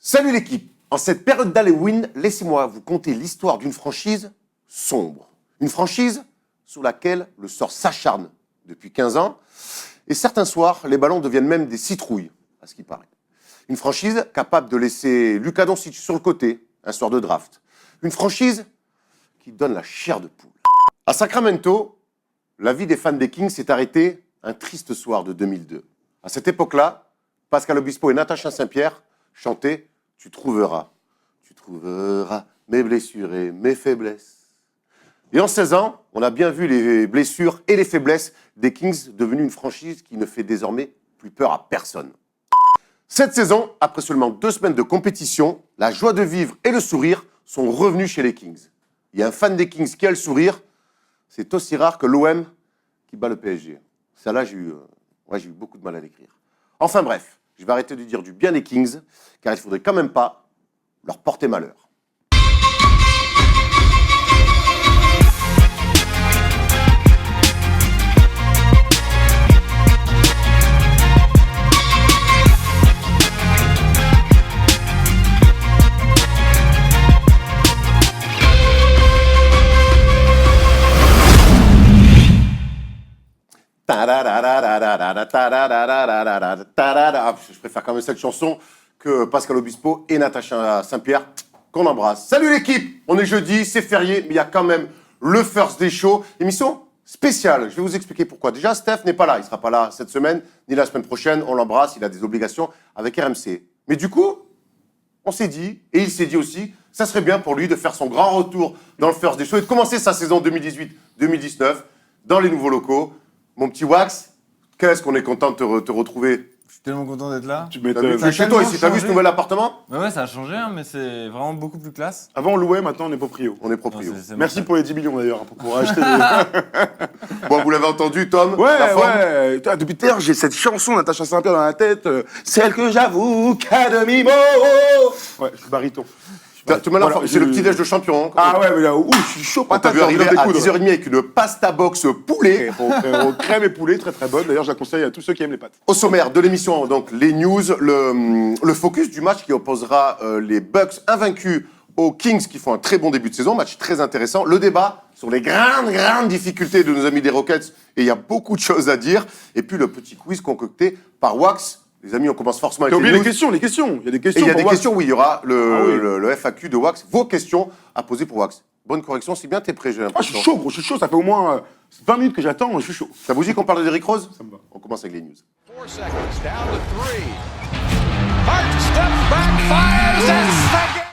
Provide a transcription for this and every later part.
Salut l'équipe. En cette période d'Halloween, laissez-moi vous conter l'histoire d'une franchise sombre. Une franchise sous laquelle le sort s'acharne depuis 15 ans. Et certains soirs, les ballons deviennent même des citrouilles, à ce qui paraît. Une franchise capable de laisser Luka Doncic sur le côté, un soir de draft. Une franchise qui donne la chair de poule. À Sacramento, la vie des fans des Kings s'est arrêtée un triste soir de 2002. À cette époque-là, Pascal Obispo et Natacha Saint-Pierre chantaient « Tu trouveras mes blessures et mes faiblesses ». Et en 16 ans, on a bien vu les blessures et les faiblesses des Kings devenus une franchise qui ne fait désormais plus peur à personne. Cette saison, après seulement 2 semaines de compétition, la joie de vivre et le sourire sont revenus chez les Kings. Il y a un fan des Kings qui a le sourire, c'est aussi rare que l'OM qui bat le PSG. Ça là, j'ai eu beaucoup de mal à l'écrire. Enfin bref, je vais arrêter de dire du bien des Kings, car il ne faudrait quand même pas leur porter malheur. Je préfère quand même cette chanson que Pascal Obispo et Natacha Saint-Pierre, qu'on embrasse. Salut l'équipe, on est jeudi, c'est férié, mais il y a quand même le First Day Show, émission spéciale. Je vais vous expliquer pourquoi. Déjà, Steph n'est pas là, il ne sera pas là cette semaine, ni la semaine prochaine, on l'embrasse, il a des obligations avec RMC. Mais du coup, on s'est dit, et il s'est dit aussi, ça serait bien pour lui de faire son grand retour dans le First Day Show et de commencer sa saison 2018-2019 dans les nouveaux locaux. Mon petit Wax, qu'est-ce qu'on est content de te retrouver. Je suis tellement content d'être là. Tu m'étonnes. Chez toi ici, t'as vu ce nouvel appartement? Ouais, ça a changé, hein, mais c'est vraiment beaucoup plus classe. Avant on louait, maintenant on est proprio. On est proprio. Non, c'est Merci pour les 10 millions d'ailleurs, pour acheter des... Bon, vous l'avez entendu, Tom? Ouais. Depuis tout à l'heure, j'ai cette chanson de Natacha Saint-Pierre dans la tête. Celle que j'avoue qu'à demi-mot. Ouais, je suis baryton. Tu m'as l'informé, c'est le petit déj de champion. Hein, ah ouais, mais là, je suis chaud. T'as vu arriver à 10h30 avec une pasta box poulet. Crème et poulet, très très bonne. D'ailleurs, je la conseille à tous ceux qui aiment les pâtes. Au sommaire de l'émission, donc les news, le focus du match qui opposera les Bucks invaincus aux Kings qui font un très bon début de saison, match très intéressant. Le débat sur les grandes difficultés de nos amis des Rockets, et il y a beaucoup de choses à dire. Et puis le petit quiz concocté par Wax. Les amis, on commence forcément avec les questions. les questions. Il y a des questions. Et il y a des questions, oui, il y aura le FAQ de Wax, vos questions à poser pour Wax. Bonne correction, c'est bien, t'es prêt, j'ai l'impression. Je suis chaud, gros, je suis chaud, ça fait au moins 20 minutes que j'attends, je suis chaud. Ça vous dit qu'on parle de Derrick Rose? Ça me va. On commence avec les news. 4 seconds, down to 3. Hart steps back, fires, and second.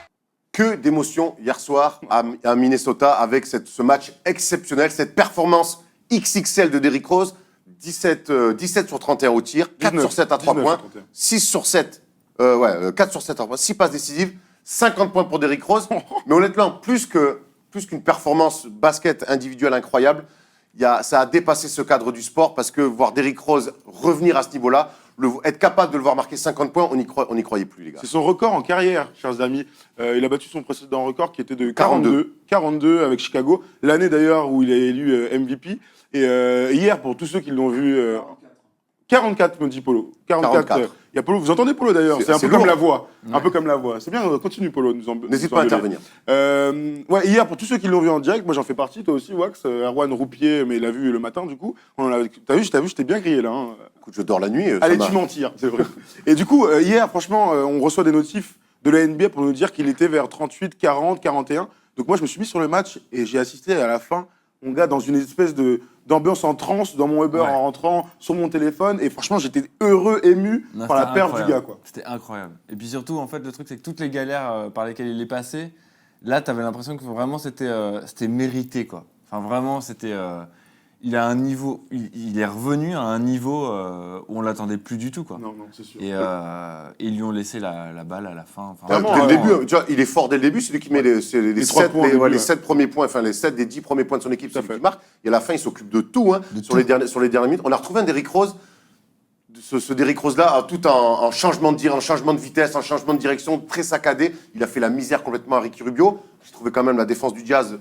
Que d'émotions hier soir à Minnesota avec ce match exceptionnel, cette performance XXL de Derrick Rose. 17 sur 31 au tir, 4 sur 7 à 3 points, 6 sur 7, 4 sur 7 à 3 points, 6 passes décisives, 50 points pour Derrick Rose. Mais honnêtement, plus qu'une performance basket individuelle incroyable, ça a dépassé ce cadre du sport parce que voir Derrick Rose revenir à ce niveau-là, être capable de le voir marquer 50 points, on n'y croyait plus, les gars. C'est son record en carrière, chers amis. Il a battu son précédent record qui était de 42 avec Chicago. L'année d'ailleurs où il est élu MVP. Et hier, pour tous ceux qui l'ont vu... 44, me dit Polo. 44. Il y a Polo, vous entendez Polo d'ailleurs, c'est un peu lourd. Comme la voix. Ouais. Un peu comme la voix. C'est bien, continue Polo. N'hésite pas à intervenir. Ouais, hier, pour tous ceux qui l'ont vu en direct, moi j'en fais partie, toi aussi, Wax, Erwan Roupier, mais il l'a vu le matin du coup. T'as vu, je t'ai bien grillé là. Hein. Écoute, je dors la nuit. Allez, tu mentir, c'est vrai. Et du coup, hier, franchement, on reçoit des notifs de la NBA pour nous dire qu'il était vers 38, 40, 41. Donc moi, je me suis mis sur le match et j'ai assisté à la fin, mon gars, dans une espèce d'ambiance en transe dans mon Uber en rentrant sur mon téléphone. Et franchement, j'étais heureux, ému par la perte du gars, quoi. C'était incroyable. Et puis surtout, en fait, le truc, c'est que toutes les galères par lesquelles il est passé, là, t'avais l'impression que vraiment c'était mérité, quoi. Enfin, vraiment, c'était... il a un niveau... Il est revenu à un niveau où on l'attendait plus du tout, quoi. Non, c'est sûr. Et ils lui ont laissé la balle à la fin. Enfin, Vraiment, dès le début, tu vois, il est fort dès le début, c'est lui qui met les 7 premiers points, enfin les 7 des 10 premiers points de son équipe, c'est lui qui marque. Et à la fin, il s'occube de tout, hein, sur les dernières minutes. On a retrouvé un Derrick Rose, ce Derrick Rose-là, tout en changement de vitesse, en changement de direction, très saccadé. Il a fait la misère complètement à Ricky Rubio. J'ai trouvé quand même la défense du Jazz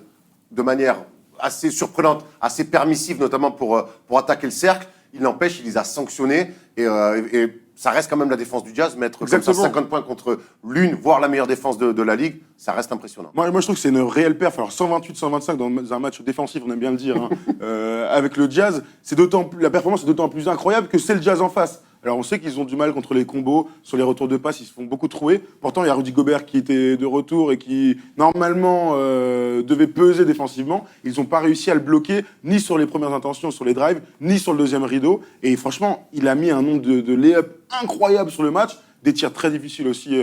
de manière assez surprenante, assez permissive, notamment pour attaquer le cercle. Il n'empêche, il les a sanctionnés. Et ça reste quand même la défense du Jazz. Mettre comme ça Exactement. 50 points contre l'une, voire la meilleure défense de la Ligue, ça reste impressionnant. Moi, je trouve que c'est une réelle perf. Alors 128-125 dans un match défensif, on aime bien le dire, hein. Avec le Jazz, la performance est d'autant plus incroyable que c'est le Jazz en face. Alors on sait qu'ils ont du mal contre les combos, sur les retours de passe, ils se font beaucoup trouer. Pourtant, il y a Rudy Gobert qui était de retour et qui, normalement, devait peser défensivement. Ils n'ont pas réussi à le bloquer, ni sur les premières intentions, sur les drives, ni sur le deuxième rideau. Et franchement, il a mis un nombre de lay-up incroyable sur le match. Des tirs très difficiles aussi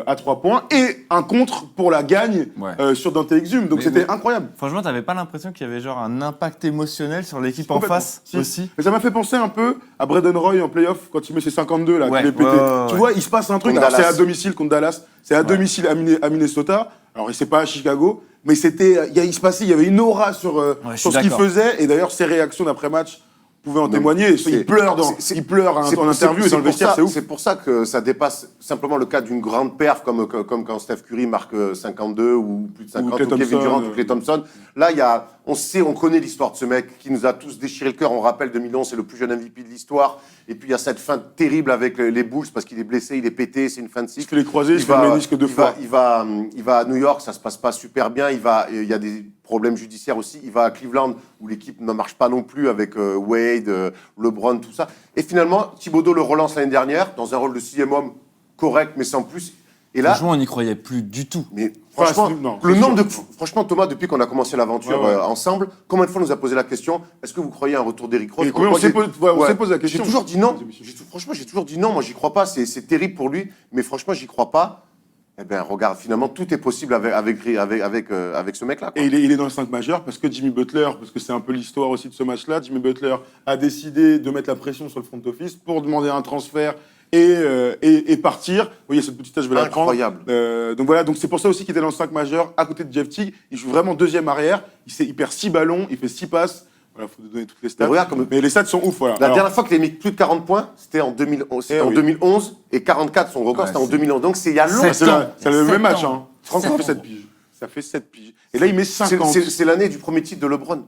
à 3 points. Et un contre pour la gagne sur Dante Exum. Donc c'était incroyable. Franchement, t'avais pas l'impression qu'il y avait genre un impact émotionnel sur l'équipe en Complètement. face Si. aussi? Mais ça m'a fait penser un peu à Braden Roy en playoff quand il met ses 52 là, Ouais. qu'il est pété. Ouais. Tu vois, il se passe un truc. Contre Alors, c'est Dallas. à domicile contre Dallas, c'est à domicile à Minnesota. Alors c'est pas à Chicago, mais c'était, il y avait une aura sur je suis sur ce qu'il d'accord. faisait. Et d'ailleurs, ses réactions d'après match pouvaient en Non, témoigner. c'est- Il pleure c'est- il pleure C'est- en interview et dans le pour vestiaire, ça- c'est ouf. C'est pour ça que ça dépasse simplement le cas d'une grande perf comme quand Steph Curry marque 52 ou plus de 50 ou, Klay Kevin Thompson, Durant ou Klay Thompson. Là, on connaît l'histoire de ce mec qui nous a tous déchiré le cœur. On rappelle 2011, c'est le plus jeune MVP de l'histoire. Et puis il y a cette fin terrible avec les Bulls parce qu'il est blessé, il est pété, c'est une fin de Il cycle. fait les croisés, il se fait le ménisque 2 fois. Il va à New York, ça se passe pas super bien. Il y a des problèmes judiciaires aussi. Il va à Cleveland où l'équipe ne marche pas non plus avec Wade, LeBron, tout ça. Et finalement, Thibodeau le relance l'année dernière dans un rôle de 6e homme correct, mais sans plus. Et là, Franchement, on n'y croyait plus du tout. mais Enfin, franchement, non, le c'est nombre sûr. de franchement Thomas, depuis qu'on a commencé l'aventure Ouais. ensemble, combien de fois on nous a posé la question est-ce que vous croyez à un retour d'Eric Rose? Et combien Moi, on s'est j'ai- posé la question. J'ai toujours dit non. Les émissions. Franchement, j'ai toujours dit non. Moi, j'y crois pas. C'est terrible pour lui, mais franchement, j'y crois pas. Eh bien, regarde, finalement, tout est possible avec ce mec-là. quoi. Et il est dans le 5 majeur parce que Jimmy Butler, parce que c'est un peu l'histoire aussi de ce match-là, Jimmy Butler a décidé de mettre la pression sur le front office pour demander un transfert et partir. Vous voyez, cette petite tâche, je vais la prendre. Incroyable. Donc voilà, donc c'est pour ça aussi qu'il était dans le 5 majeur à côté de Jeff Teague. Il joue vraiment deuxième arrière. Il perd 6 ballons, il fait 6 passes. Voilà, faut donner toutes les stats. Mais regarde comme- Mais les stats sont ouf, voilà. La Alors, dernière fois qu'il a mis plus de 40 points, c'était en 2011. Eh En oui. 2011 et 44, son record, Ouais, c'était en c'est- 2011. Donc c'est il y a Sept longtemps. c'est le même 7 match, ans. hein. Ça fait 7 piges. Ça fait 7 piges. Et là, il met 50. C'est l'année du premier titre de LeBron.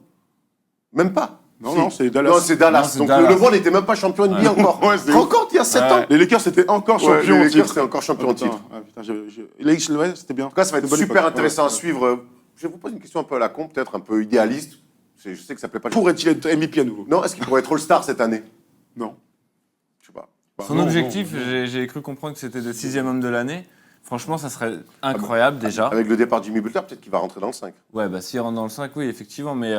Même pas. Non, Si. non, c'est Dallas. Non, c'est Dallas. Non, c'est Donc Dallas. LeBron n'était même pas champion NBA encore. Ouais, c'est Encore il y a 7 ans. Les Lakers, c'était encore Ouais, champion les au Lakers, titre. c'était encore champion Ah, au putain. titre. Ah, putain, les Lakers, ouais, c'était bien. En tout cas, ça va être C'était bonne super époque. intéressant Ouais, à suivre. Je vais vous poser une question un peu à la con, peut-être un peu idéaliste. Je sais que ça plaît pas. Pourrait-il être MVP à nouveau? Non, est-ce qu'il pourrait être All-Star cette année? Non. Je sais pas. Son Non, objectif, non. j'ai cru comprendre que c'était le 6e homme de l'année. Franchement, ça serait incroyable déjà. Avec le départ de Jimmy Butler, peut-être qu'il va rentrer dans le 5. Ouais, bah s'il rentre dans le 5, oui, effectivement, mais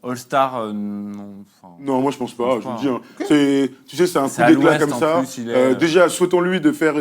All-Star, non. Enfin, Non, moi je pense pas, Je je pense vous le dis. Hein. Tu sais, c'est un C'est coup à d'éclat l'ouest, comme en ça. plus, il est- Déjà, souhaitons-lui de faire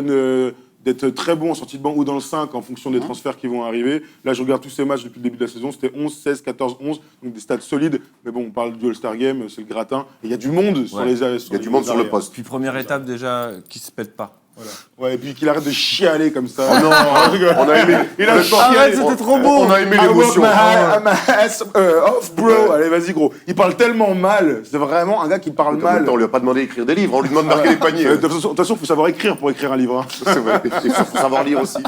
d'être très bon en sortie de banc ou dans le 5 en fonction des transferts qui vont arriver. Là, je regarde tous ces matchs depuis le début de la saison. C'était 11, 16, 14, 11. Donc des stats solides. Mais bon, on parle du All-Star Game, c'est le gratin. Et il y a du monde sur Ouais. les Il y a du monde sur le poste. Puis première étape déjà, qui se pète pas. Voilà. Ouais, et puis qu'il arrête de chialer comme ça. Oh non, on a aimé. Il a Honnêtement, Arrête, c'était trop beau. On a aimé I l'émotion. work my ass off, bro. Allez, vas-y, gros. Il parle tellement mal. C'est vraiment un gars qui parle En même mal. temps, on lui a pas demandé d'écrire des livres, on lui demande de marquer les paniers. De toute façon, il faut savoir écrire pour écrire un livre. Hein. C'est vrai. Et il faut savoir lire aussi.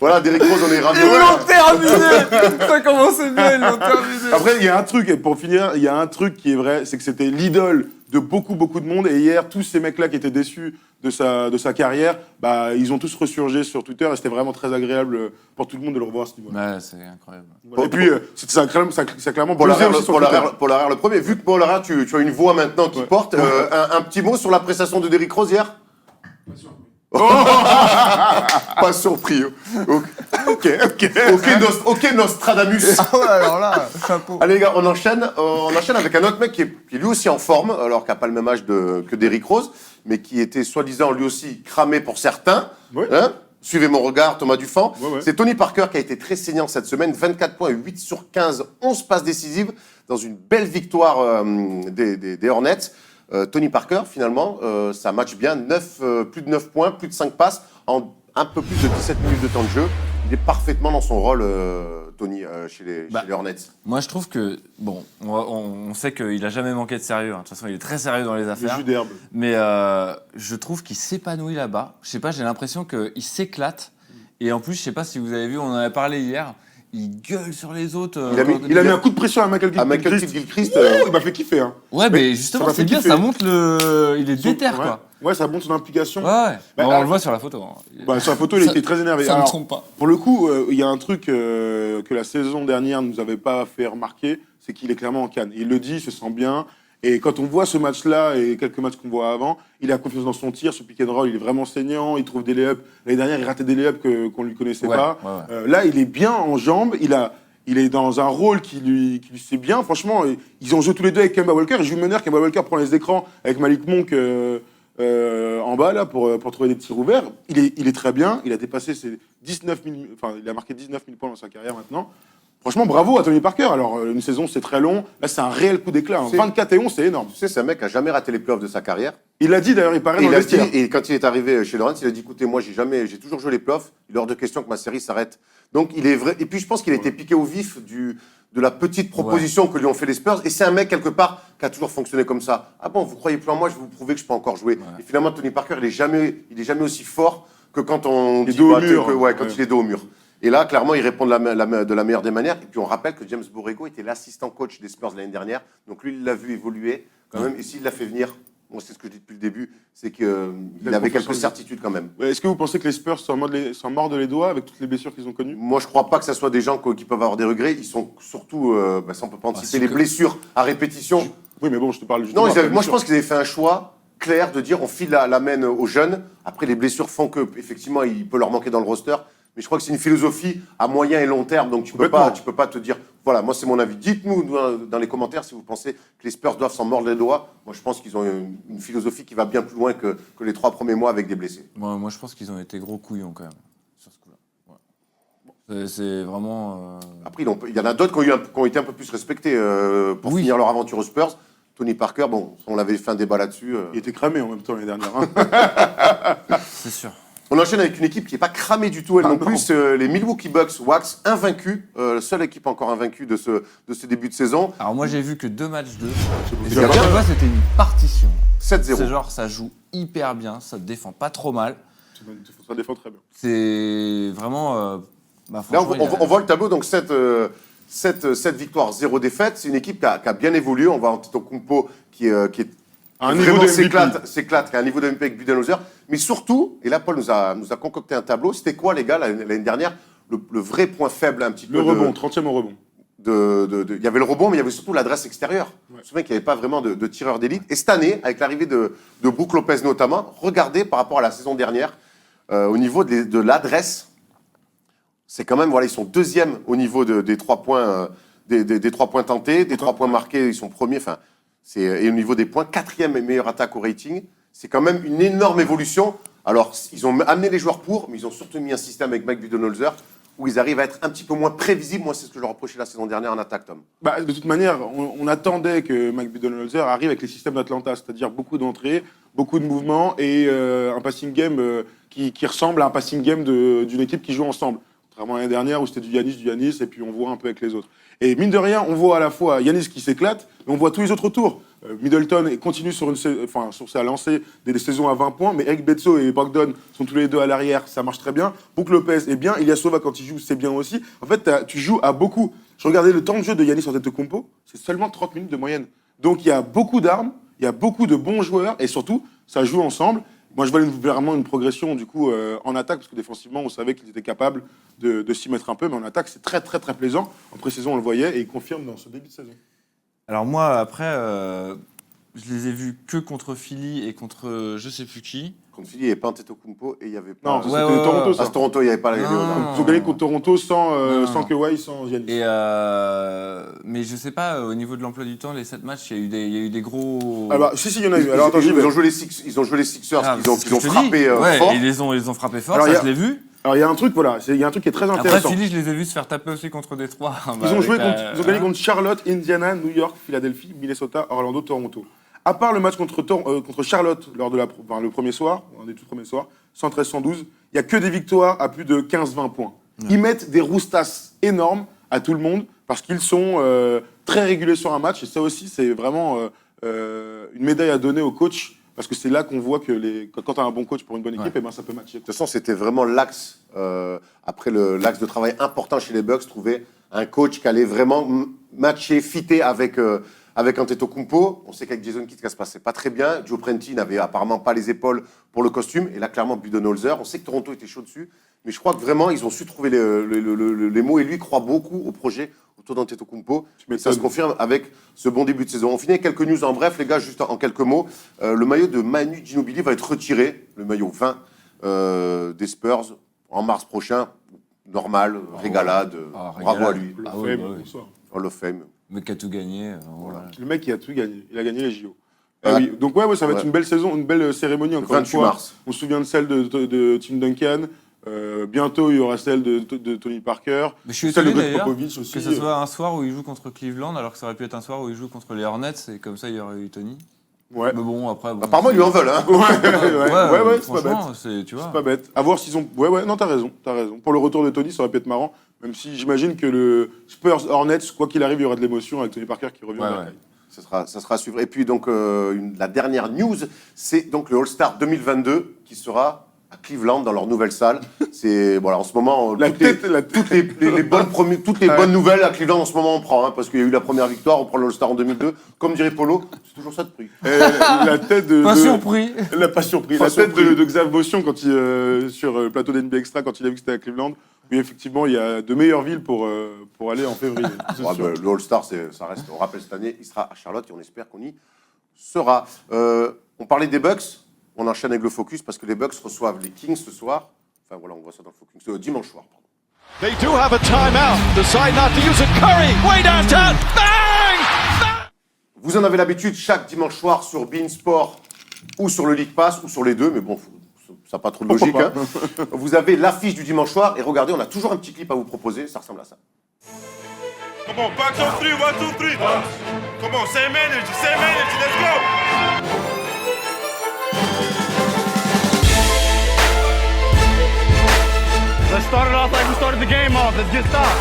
Voilà, Derrick Rose, on est ravis. Ils l'ont terminé. Ça commençait bien, ils l'ont terminé. Après, il y a un truc, et pour finir, il y a un truc qui est vrai, c'est que c'était l'idole de beaucoup de monde. Et hier, tous ces mecs-là qui étaient déçus de sa carrière, bah, ils ont tous ressurgé sur Twitter et c'était vraiment très agréable pour tout le monde de le revoir à ce niveau-là. Ouais, c'est incroyable. Voilà. Et puis, ça a clairement Paul buzzé Harrer, aussi sur Twitter. Paul Harrer le premier. Vu que Paul Harrer, tu as une voix maintenant qui porte, un petit mot sur la prestation de Derrick Rose hier. Pas surpris. Ok, Nostradamus. Ah ouais, alors là, chapeau. Allez les gars, on enchaîne avec un autre mec qui est lui aussi en forme, alors qu'il n'a pas le même âge que Derrick Rose, mais qui était soi-disant lui aussi cramé pour certains. Ouais. Hein. Suivez mon regard, Thomas Dufan. Ouais. C'est Tony Parker qui a été très saignant cette semaine, 24 points, 8 sur 15, 11 passes décisives, dans une belle victoire des Hornets. Tony Parker, finalement, ça match bien, plus de 9 points, plus de 5 passes, en un peu plus de 17 minutes de temps de jeu. Il est parfaitement dans son rôle, Tony, chez les Hornets. Moi, je trouve que, bon, on sait qu'il a jamais manqué de sérieux. Hein. De toute façon, il est très sérieux dans les Le affaires. jus d'herbe. Mais je trouve qu'il s'épanouit là-bas. Je sais pas, j'ai l'impression qu'il s'éclate. Et en plus, je sais pas si vous avez vu, on en avait parlé hier. Il gueule sur les autres. Il a mis un coup de pression à Michael À Michael Gilchrist. Gilchrist, Il m'a fait kiffer. Hein. Ouais, mais ça justement, m'a c'est fait bien, kiffer. ça montre le. Il est déter, Ouais. quoi. Ouais, ça montre son implication. Ouais, ouais. Bah, On le voit sur la photo. Hein. Bah, sur la photo, il Ça- était très énervé. Ça ne Alors, trompe pas. pour le coup, il y a un truc que la saison dernière ne nous avait pas fait remarquer, c'est qu'il est clairement en canne. Il le dit, il se sent bien. Et quand on voit ce match-là et quelques matchs qu'on voit avant, il a confiance dans son tir, ce pick and roll, il est vraiment saignant, il trouve des lay-ups. L'année dernière, il ratait des lay-ups qu'on ne lui connaissait pas. Ouais. Là, il est bien en jambes, il est dans un rôle qui lui sait bien. Franchement, ils ont joué tous les deux avec Kemba Walker. Il joue meneur, Kemba Walker prend les écrans avec Malik Monk en bas là, pour trouver des tirs ouverts. Il est très bien, il a dépassé ses 19 000, enfin, il a marqué 19 000 points dans sa carrière maintenant. Franchement, bravo à Tony Parker. Alors, une saison, c'est très long. Là, c'est un réel coup d'éclat. Hein. 24 et 11, c'est énorme. Tu sais, c'est un mec qui n'a jamais raté les playoffs de sa carrière. Il l'a dit d'ailleurs, il paraît Et, dans le vestiaire. et quand il est arrivé chez Lawrence, il a dit écoutez, moi, j'ai toujours joué les playoffs. Il est hors de question que ma série s'arrête. Donc, il est vrai. Et puis, je pense qu'il a été piqué au vif de la petite proposition que lui ont fait les Spurs. Et c'est un mec, quelque part, qui a toujours fonctionné comme ça. Ah bon, vous croyez plus en moi, je vais vous prouver que je peux encore jouer. Ouais. Et finalement, Tony Parker, il est jamais aussi fort que quand on dit dos au mur. quand il est dos au mur. Et là, clairement, il répond de la meilleure des manières. Et puis, on rappelle que James Borrego était l'assistant coach des Spurs l'année dernière. Donc, lui, il l'a vu évoluer quand même. Et s'il l'a fait venir, moi, c'est ce que je dis depuis le début, c'est qu'il avait quelques certitudes quand même. Est-ce que vous pensez que les Spurs sont mordent les doigts avec toutes les blessures qu'ils ont connues? Moi, je ne crois pas que ce soit des gens qui peuvent avoir des regrets. Ils sont surtout, ça, on ne peut pas anticiper, les blessures à répétition. Oui, mais bon, je te parle justement. Non, moi, je pense qu'ils avaient fait un choix clair de dire on file la main aux jeunes. Après, les blessures font qu'effectivement, il peut leur manquer dans le roster. Mais je crois que c'est une philosophie à moyen et long terme, donc tu peux pas te dire, voilà, moi c'est mon avis. Dites-nous dans les commentaires si vous pensez que les Spurs doivent s'en mordre les doigts. Moi je pense qu'ils ont une philosophie qui va bien plus loin que les 3 premiers mois avec des blessés. Moi je pense qu'ils ont été gros couillons quand même, sur ce coup-là. Ouais. C'est vraiment... Après, il y en a d'autres qui ont été un peu plus respectés pour finir leur aventure aux Spurs. Tony Parker, bon, on l'avait fait un débat là-dessus. Il était cramé en même temps l'année dernière. Hein. C'est sûr. On enchaîne avec une équipe qui n'est pas cramée du tout, elle non plus, les Milwaukee Bucks, Wax, invaincus, seule équipe encore invaincue de ce début de saison. Alors moi j'ai vu que 2 matchs 2, C'est bien. c'était une partition. 7-0. C'est genre ça joue hyper bien, ça défend pas trop mal. Ça défend très bien. C'est vraiment... Là, on voit le tableau, donc 7 victoires, 0 défaites. C'est une équipe qui a bien évolué. On voit Antetokounmpo qui est un niveau de s'éclate, qui a un niveau de MVP avec Budenholzer. Mais surtout, et là, Paul nous a concocté un tableau. C'était quoi, les gars, l'année dernière, le vrai point faible un petit peu? Le rebond, 30e au rebond. Il y avait le rebond, mais il y avait surtout l'adresse extérieure. Je me souviens qu'il n'y avait pas vraiment de tireur d'élite. Et cette année, avec l'arrivée de Brook Lopez notamment, regardez par rapport à la saison dernière, au niveau de l'adresse, c'est quand même, voilà, ils sont deuxième au niveau des 3 points, des 3 points tentés, des 3 points marqués, ils sont premiers. Enfin, et au niveau des points, 4e meilleure attaque au rating. C'est quand même une énorme évolution. Alors, ils ont amené les joueurs mais ils ont surtout mis un système avec Mike Budenholzer où ils arrivent à être un petit peu moins prévisibles. Moi, c'est ce que je leur reprochais la saison dernière en attaque, Tom. De toute manière, on attendait que Mike Budenholzer arrive avec les systèmes d'Atlanta, c'est-à-dire beaucoup d'entrées, beaucoup de mouvements et un passing game qui ressemble à un passing game d'une équipe qui joue ensemble. Contrairement à l'année dernière où c'était du Giannis, et puis on voit un peu avec les autres. Et mine de rien, on voit à la fois Giannis qui s'éclate, mais on voit tous les autres autour. Middleton continue sur sa lancée des saisons à 20 points, mais Eric Bledsoe et Bogdan sont tous les deux à l'arrière, ça marche très bien. Brook Lopez est bien, Ilyasova quand il joue, c'est bien aussi. En fait, tu joues à beaucoup. Je regardais le temps de jeu de Giannis Antetokounmpo, c'est seulement 30 minutes de moyenne. Donc il y a beaucoup d'armes, il y a beaucoup de bons joueurs, et surtout, ça joue ensemble. Moi, je vois vraiment une progression du coup en attaque, parce que défensivement, on savait qu'ils étaient capables de s'y mettre un peu, mais en attaque, c'est très, très, très plaisant. En pré-saison, on le voyait, et il confirme dans ce début de saison. Alors moi, après, je les ai vus que contre Philly et contre je sais plus qui. Contre Philly, il n'y avait pas Antetokounmpo et il n'y avait pas... Non, c'était Toronto, ça. À Toronto, il n'y avait pas les Ils ont gagné contre Toronto sans Kawhi, sans Giannis. Mais je sais pas, au niveau de l'emploi du temps, les 7 matchs, il y a eu des gros... Ah bah, si, il y en a eu. Alors, attends, ils ont joué les Sixers, ils ont frappé fort. Ils les ont frappés fort, Alors, ça je l'ai vu. Alors, il y a un truc, voilà, il y a un truc qui est très intéressant. Après, Philly, je les ai vus se faire taper aussi contre Détroit. Ils ont gagné contre Charlotte, Indiana, New York, Philadelphie, Minnesota, Orlando, Toronto. À part le match contre Charlotte lors de le premier soir, un des tout premiers soirs, 113-112, il n'y a que des victoires à plus de 15-20 points. Ouais. Ils mettent des roustas énormes à tout le monde parce qu'ils sont très réguliers sur un match. Et ça aussi, c'est vraiment une médaille à donner au coach. Parce que c'est là qu'on voit que quand tu as un bon coach pour une bonne équipe, ça peut matcher. De toute façon, c'était vraiment l'axe, après l'axe de travail important chez les Bucks, trouver un coach qui allait vraiment matcher, fitter avec avec Antetokounmpo. On sait qu'avec Jason Kidd, ça se passait pas très bien. Joe Prenti n'avait apparemment pas les épaules pour le costume. Et là, clairement, Budenholzer. On sait que Toronto était chaud dessus. Mais je crois que vraiment, ils ont su trouver les mots. Et lui croit beaucoup au projet autour d'Antetokounmpo. Mais ça se confirme avec ce bon début de saison. On finit avec quelques news en bref, les gars, juste en quelques mots. Le maillot de Manu Ginobili va être retiré, le maillot 20 des Spurs, en mars prochain. Normal, régalade. Bravo à lui. Hall of Fame. Le mec qui a tout gagné. Voilà. Le mec, il a tout gagné. Il a gagné les JO. Oui. Donc, ça va être une belle saison, une belle cérémonie. Encore une fois, mars. On se souvient de celle de Tim Duncan. Bientôt, il y aura celle de Tony Parker. Mais je suis celle de étonné Greg d'ailleurs Popovich aussi. que ça soit un soir où il joue contre Cleveland, alors que ça aurait pu être un soir où il joue contre les Hornets, et comme ça, il y aurait eu Tony. Ouais. Mais bon, après... Bon, Apparemment, ils lui en veulent. Hein. Ouais, c'est pas bête. Tu vois. C'est pas bête. À voir s'ils ont... non, t'as raison. Pour le retour de Tony, ça aurait pu être marrant. Même si j'imagine que le Spurs Hornets, quoi qu'il arrive, il y aura de l'émotion avec Tony Parker qui revient. Ça sera à suivre. Et puis, donc, la dernière news, c'est donc le All-Star 2022 qui sera à Cleveland dans leur nouvelle salle. C'est voilà, en ce moment toutes les bonnes nouvelles à Cleveland en ce moment on prend parce qu'il y a eu la première victoire, on prend le All-Star en 2002. Comme dirait Polo, c'est toujours ça de prix. La tête de Pas surpris. Pas surpris. La tête de Xav Motion quand il sur le plateau d'NBA Extra quand il a vu que c'était à Cleveland. Oui, effectivement, il y a de meilleures villes pour aller en février. Le All-Star, ça reste. On rappelle cette année, il sera à Charlotte et on espère qu'on y sera. On parlait des Bucks. On enchaîne avec le focus parce que les Bucks reçoivent les Kings ce soir. Enfin voilà, on voit ça dans le focus. Dimanche soir, pardon. They do have a timeout. Decide not to use it. Curry, way downtown. Bang! Bang! Vous en avez l'habitude chaque dimanche soir sur beIN Sport ou sur le League Pass ou sur les deux, mais bon, ça n'a pas trop de logique. Hein. Vous avez l'affiche du dimanche soir et regardez, on a toujours un petit clip à vous proposer. Ça ressemble à ça. Come on, back on 3, 1, 2, 3. Come on, same energy, let's go! Let's start it off like we started the game off. Let's get stopped.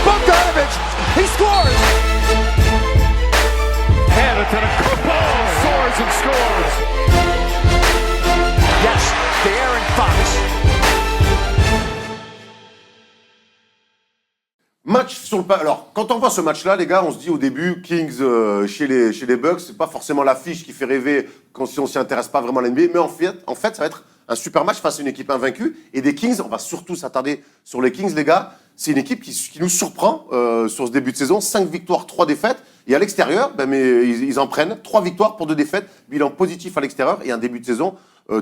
Bogdanovich, he scores! Hamilton, a ball soars and scores. Yes, De'Aaron Fox. Match sur le alors quand on voit ce match-là, les gars, on se dit au début Kings chez les Bucks, c'est pas forcément l'affiche qui fait rêver si on s'y intéresse pas vraiment à l'NBA, mais en fait, ça va être un super match face à une équipe invaincue et des Kings. On va surtout s'attarder sur les Kings, les gars. C'est une équipe qui nous surprend sur ce début de saison. 5 victoires, 3 défaites. Et à l'extérieur, mais ils en prennent 3 victoires pour 2 défaites. Bilan positif à l'extérieur et un début de saison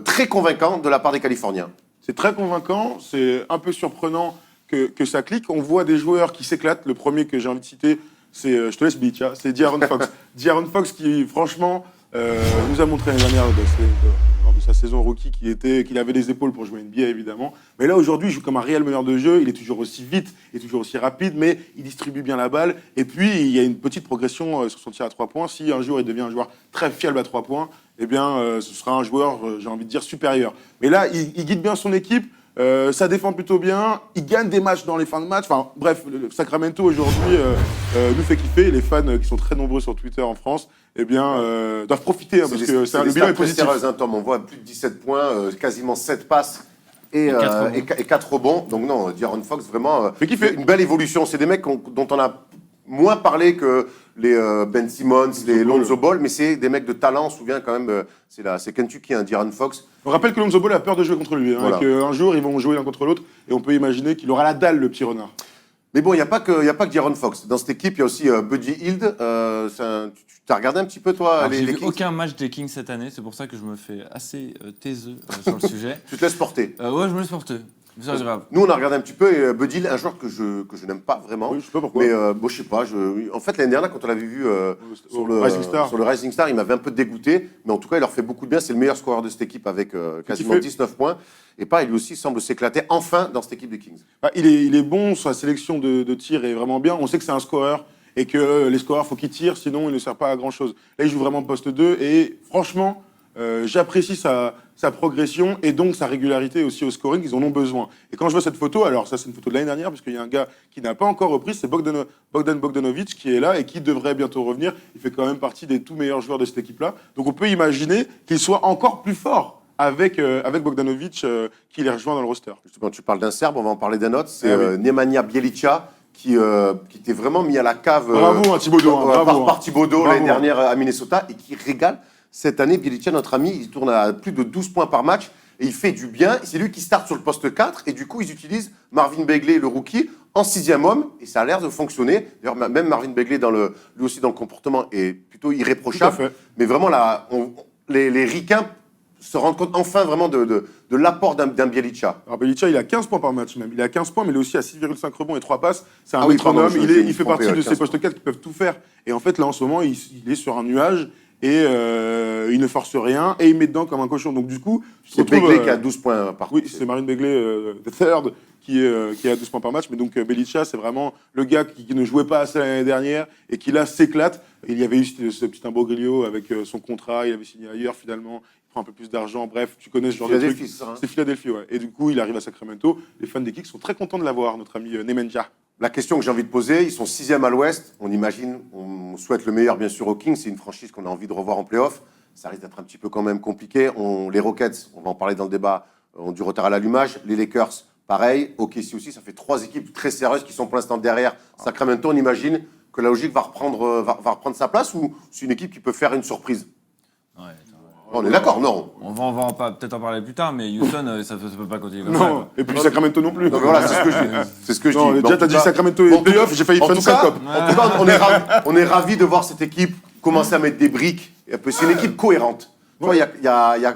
très convaincant de la part des Californiens. C'est très convaincant. C'est un peu surprenant que ça clique. On voit des joueurs qui s'éclatent. Le premier que j'ai envie de citer, c'est, je te laisse Bicha, c'est De'Aaron Fox. De'Aaron Fox qui, franchement, nous a montré l'année dernière lors de sa saison rookie qu'il avait les épaules pour jouer NBA, évidemment. Mais là, aujourd'hui, il joue comme un réel meneur de jeu. Il est toujours aussi vite, il est toujours aussi rapide, mais il distribue bien la balle. Et puis, il y a une petite progression sur son tir à 3 points. Si un jour, il devient un joueur très fiable à 3 points, eh bien, ce sera un joueur, j'ai envie de dire, supérieur. Mais là, il guide bien son équipe. Ça défend plutôt bien, il gagne des matchs dans les fins de match. Enfin, bref, Sacramento aujourd'hui nous fait kiffer. Les fans qui sont très nombreux sur Twitter en France, eh bien, doivent profiter parce que le bilan est positif. Tom, on voit plus de 17 points, quasiment 7 passes et 4 rebonds. Donc non, De'Aaron Fox, vraiment une belle évolution. C'est des mecs dont on a moins parlé que les Ben Simmons, les Lonzo Ball, mais c'est des mecs de talent. On se souvient quand même, c'est Kentucky, De'Aaron Fox. On rappelle que Lonzo Ball a peur de jouer contre lui, voilà. Et qu'un jour ils vont jouer l'un contre l'autre, et on peut imaginer qu'il aura la dalle, le petit renard. Mais bon, il n'y a pas que De'Aaron Fox. Dans cette équipe, il y a aussi Buddy Hield. Tu as regardé un petit peu, toi, j'ai vu aucun match des Kings cette année, c'est pour ça que je me fais assez taiseux sur le sujet. Tu te laisses porter. Ouais, je me laisse porter. C'est grave. Nous, on a regardé un petit peu, et Buddy Hield, un joueur que je n'aime pas vraiment. Oui, je sais pas pourquoi. Mais bon, je sais pas. En fait, l'année dernière, quand on l'avait vu sur le Rising Star, il m'avait un peu dégoûté. Mais en tout cas, il leur fait beaucoup de bien. C'est le meilleur scoreur de cette équipe avec quasiment 19 points. Et pareil, lui aussi semble s'éclater enfin dans cette équipe des Kings. Il est bon, sa sélection de tirs est vraiment bien. On sait que c'est un scoreur et que les scoreurs, faut qu'ils tirent, sinon il ne sert pas à grand-chose. Là, il joue vraiment poste 2 et franchement, j'apprécie sa progression et donc sa régularité aussi au scoring. Ils en ont besoin. Et quand je vois cette photo, alors ça c'est une photo de l'année dernière parce qu'il y a un gars qui n'a pas encore repris, c'est Bogdan Bogdanovic qui est là et qui devrait bientôt revenir. Il fait quand même partie des tout meilleurs joueurs de cette équipe-là. Donc on peut imaginer qu'il soit encore plus fort avec Bogdanovic qui les rejoint dans le roster. Justement, tu parles d'un Serbe, on va en parler d'un autre. C'est Nemanja Bjelica qui était vraiment mis à la cave Bravo, Thibodeau. Bravo, par Thibodeau Bravo. l'année dernière à Minnesota et qui régale. Cette année, Bjelica, notre ami, il tourne à plus de 12 points par match et il fait du bien. C'est lui qui start sur le poste 4 et du coup, ils utilisent Marvin Bagley, le rookie, en 6e homme et ça a l'air de fonctionner. D'ailleurs, même Marvin Bagley, lui aussi dans le comportement, est plutôt irréprochable. Tout à fait. Mais vraiment, là, les ricains se rendent compte enfin vraiment de l'apport d'un Bjelica. Alors Bjelica, il a 15 points par match même. Il a 15 points, mais il est aussi à 6,5 rebonds et 3 passes. C'est un Ah oui, métronome. pardon, Il fait partie de ces postes 4 qui peuvent tout faire. Et en fait, là, en ce moment, il est sur un nuage et il ne force rien et il met dedans comme un cochon. Donc du coup, C'est Bagley qui a 12 points par Oui, c'est Marvin Bagley, the third, qui a 12 points par match. Mais donc Bjelica, c'est vraiment le gars qui ne jouait pas assez l'année dernière et qui là s'éclate. Il y avait eu ce petit imbroglio avec son contrat, il avait signé ailleurs finalement. Il prend un peu plus d'argent, bref, tu connais ce genre de truc. Philadelphie, ça, hein. C'est Philadelphie, ouais. Et du coup, il arrive à Sacramento. Les fans des Kicks sont très contents de l'avoir, notre ami Nemanja. La question que j'ai envie de poser, ils sont 6e à l'Ouest. On imagine, on souhaite le meilleur bien sûr aux Kings. C'est une franchise qu'on a envie de revoir en playoff. Ça risque d'être un petit peu quand même compliqué. Les Rockets, on va en parler dans le débat, ont du retard à l'allumage. Les Lakers, pareil. OKC aussi, ça fait 3 équipes très sérieuses qui sont pour l'instant derrière Sacramento. On imagine que la logique va reprendre sa place ou c'est une équipe qui peut faire une surprise? Ouais, On est d'accord, non? on va peut-être en parler plus tard, mais Houston, ça peut pas continuer comme ça. Non, Quoi. et puis Sacramento non plus. Donc voilà, c'est ce que je dis. C'est ce que je Non, dis. déjà, t'as dit Sacramento et playoff, j'ai failli en faire tout une cas, syncope. en tout cas, on est ravis de voir cette équipe commencer à mettre des briques. C'est une équipe cohérente. Tu vois, il y a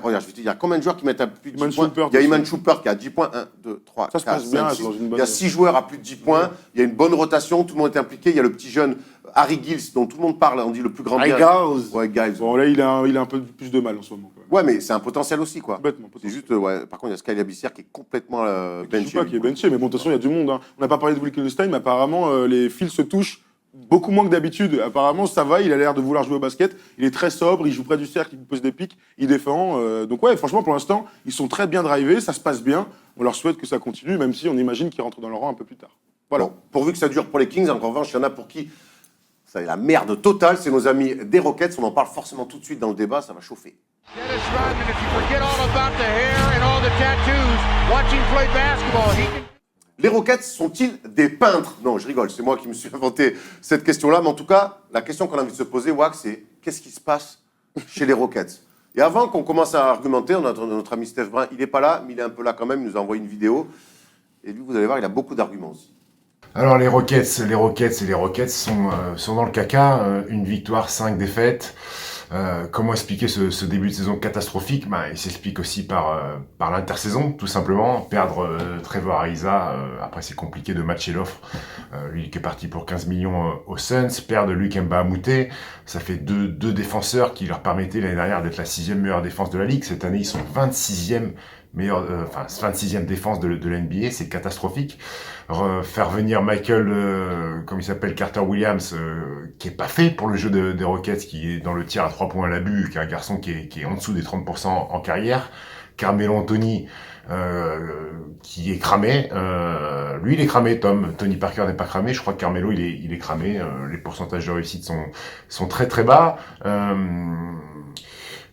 combien de joueurs qui mettent à plus de 10 Iman points? Shumpert Il y a aussi. Iman Shumpert qui a 10 points. 1, 2, 3, Ça se 4, passe bien, 5, c'est dans 6. une bonne- Il y a 6 joueurs à plus de 10 points. Il y a une bonne rotation, tout le monde est impliqué. Il y a le petit jeune Harry Giles, dont tout le monde parle. On dit le plus grand bien. Ouais, Giles. Bon, là, il a un peu plus de mal en ce moment. Quand même. Ouais, mais c'est un potentiel aussi, quoi. Bêtement. C'est juste, ouais. Par contre, il y a Sky Abyssière qui est complètement Je sais benché. pas qui est benché, mais bon, de toute façon, il y a du monde. Hein. On n'a pas parlé de Wittgenstein, mais apparemment, les fils se touchent beaucoup moins que d'habitude. Apparemment, ça va, il a l'air de vouloir jouer au basket. Il est très sobre, il joue près du cercle, il pose des pics, il défend. Donc ouais, franchement, pour l'instant, ils sont très bien drivés, ça se passe bien. On leur souhaite que ça continue, même si on imagine qu'ils rentrent dans leur rang un peu plus tard. Voilà. Bon, pourvu que ça dure pour les Kings, en revanche, il y en a pour qui ça est la merde totale, c'est nos amis des Rockets. On en parle forcément tout de suite dans le débat, ça va chauffer. Dennis Rodman, if you forget all about the hair and all the tattoos, watch him play basketball. He can... Les Rockets sont-ils des peintres? Non, je rigole, c'est moi qui me suis inventé cette question-là. Mais en tout cas, la question qu'on a envie de se poser, Wax, c'est qu'est-ce qui se passe chez les Rockets? Et avant qu'on commence à argumenter, on a notre ami Steph Brun, il n'est pas là, mais il est un peu là quand même, il nous a envoyé une vidéo. Et lui, vous allez voir, il a beaucoup d'arguments aussi. Alors les Rockets sont dans le caca. Une victoire, 5 défaites. Comment expliquer ce début de saison catastrophique? Il s'explique aussi par l'intersaison, tout simplement. Perdre Trevor Ariza, après c'est compliqué de matcher l'offre. Lui qui est parti pour 15 millions aux Suns. Perdre Luc Mbamute, ça fait deux défenseurs qui leur permettaient l'année dernière d'être la 6e meilleure défense de la ligue. Cette année, ils sont 26e 26e défense de l'NBA, c'est catastrophique. Faire venir Michael, comme il s'appelle, Carter Williams, qui est pas fait pour le jeu des Rockets, qui est dans le tir à 3 points à l'abus, qui est un garçon qui est en dessous des 30% en carrière. Carmelo Anthony, qui est cramé. Lui, il est cramé, Tony Parker n'est pas cramé. Je crois que Carmelo, il est cramé. Les pourcentages de réussite sont très très bas.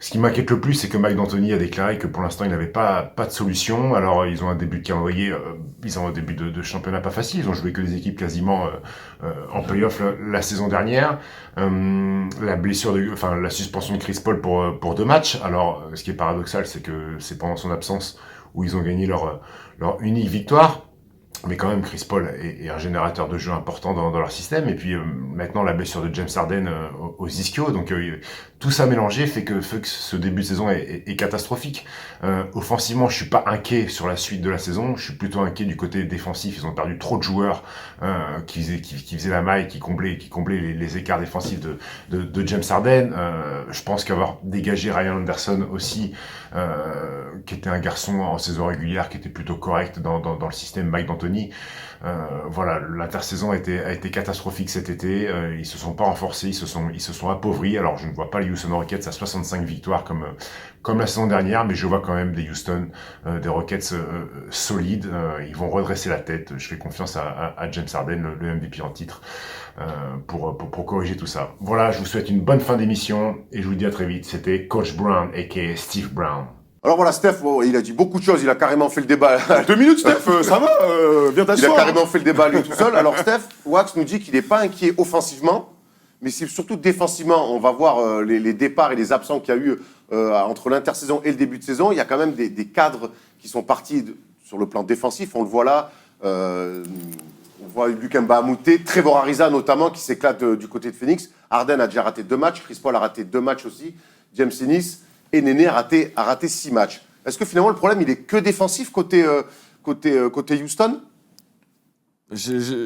Ce qui m'inquiète le plus, c'est que Mike D'Antoni a déclaré que pour l'instant, il n'avait pas de solution. Alors, ils ont un début de calendrier, ils ont un début de championnat pas facile. Ils ont joué que des équipes quasiment en play-off la saison dernière. La suspension de Chris Paul pour 2 matchs. Alors, ce qui est paradoxal, c'est que c'est pendant son absence où ils ont gagné leur unique victoire. Mais quand même, Chris Paul est un générateur de jeu important dans leur système. Et puis maintenant, la blessure de James Harden aux ischio. Donc tout ça mélangé fait que ce début de saison est catastrophique. Offensivement, je suis pas inquiet sur la suite de la saison. Je suis plutôt inquiet du côté défensif. Ils ont perdu trop de joueurs qui faisaient la maille, qui comblaient les écarts défensifs de James Harden. Je pense qu'avoir dégagé Ryan Anderson aussi, qui était un garçon en saison régulière, qui était plutôt correct dans le système Mike D'Antoni. Voilà, l'intersaison a été catastrophique cet été. Ils se sont pas renforcés, ils se sont appauvris. Alors je ne vois pas les Houston Rockets à 65 victoires comme la saison dernière, mais je vois quand même des Rockets solides. Ils vont redresser la tête. Je fais confiance à James Harden, le MVP en titre, pour corriger tout ça. Voilà, je vous souhaite une bonne fin d'émission et je vous dis à très vite. C'était Coach Brown aka Steve Brown. Alors voilà, Steph, il a dit beaucoup de choses, il a carrément fait le débat. 2 minutes, Steph, ça va viens Il t'asseoir. a carrément fait le débat lui tout seul. Alors Steph, Wax nous dit qu'il n'est pas inquiet offensivement, mais c'est surtout défensivement. On va voir les départs et les absents qu'il y a eu entre l'intersaison et le début de saison. Il y a quand même des cadres qui sont partis sur le plan défensif. On le voit là. On voit Lukemba Amouté, Trevor Ariza notamment qui s'éclate du côté de Phoenix. Harden a déjà raté 2 matchs. Chris Paul a raté 2 matchs aussi. James Ennis et Néné a raté 6 matchs. Est-ce que finalement le problème il est que défensif côté Houston?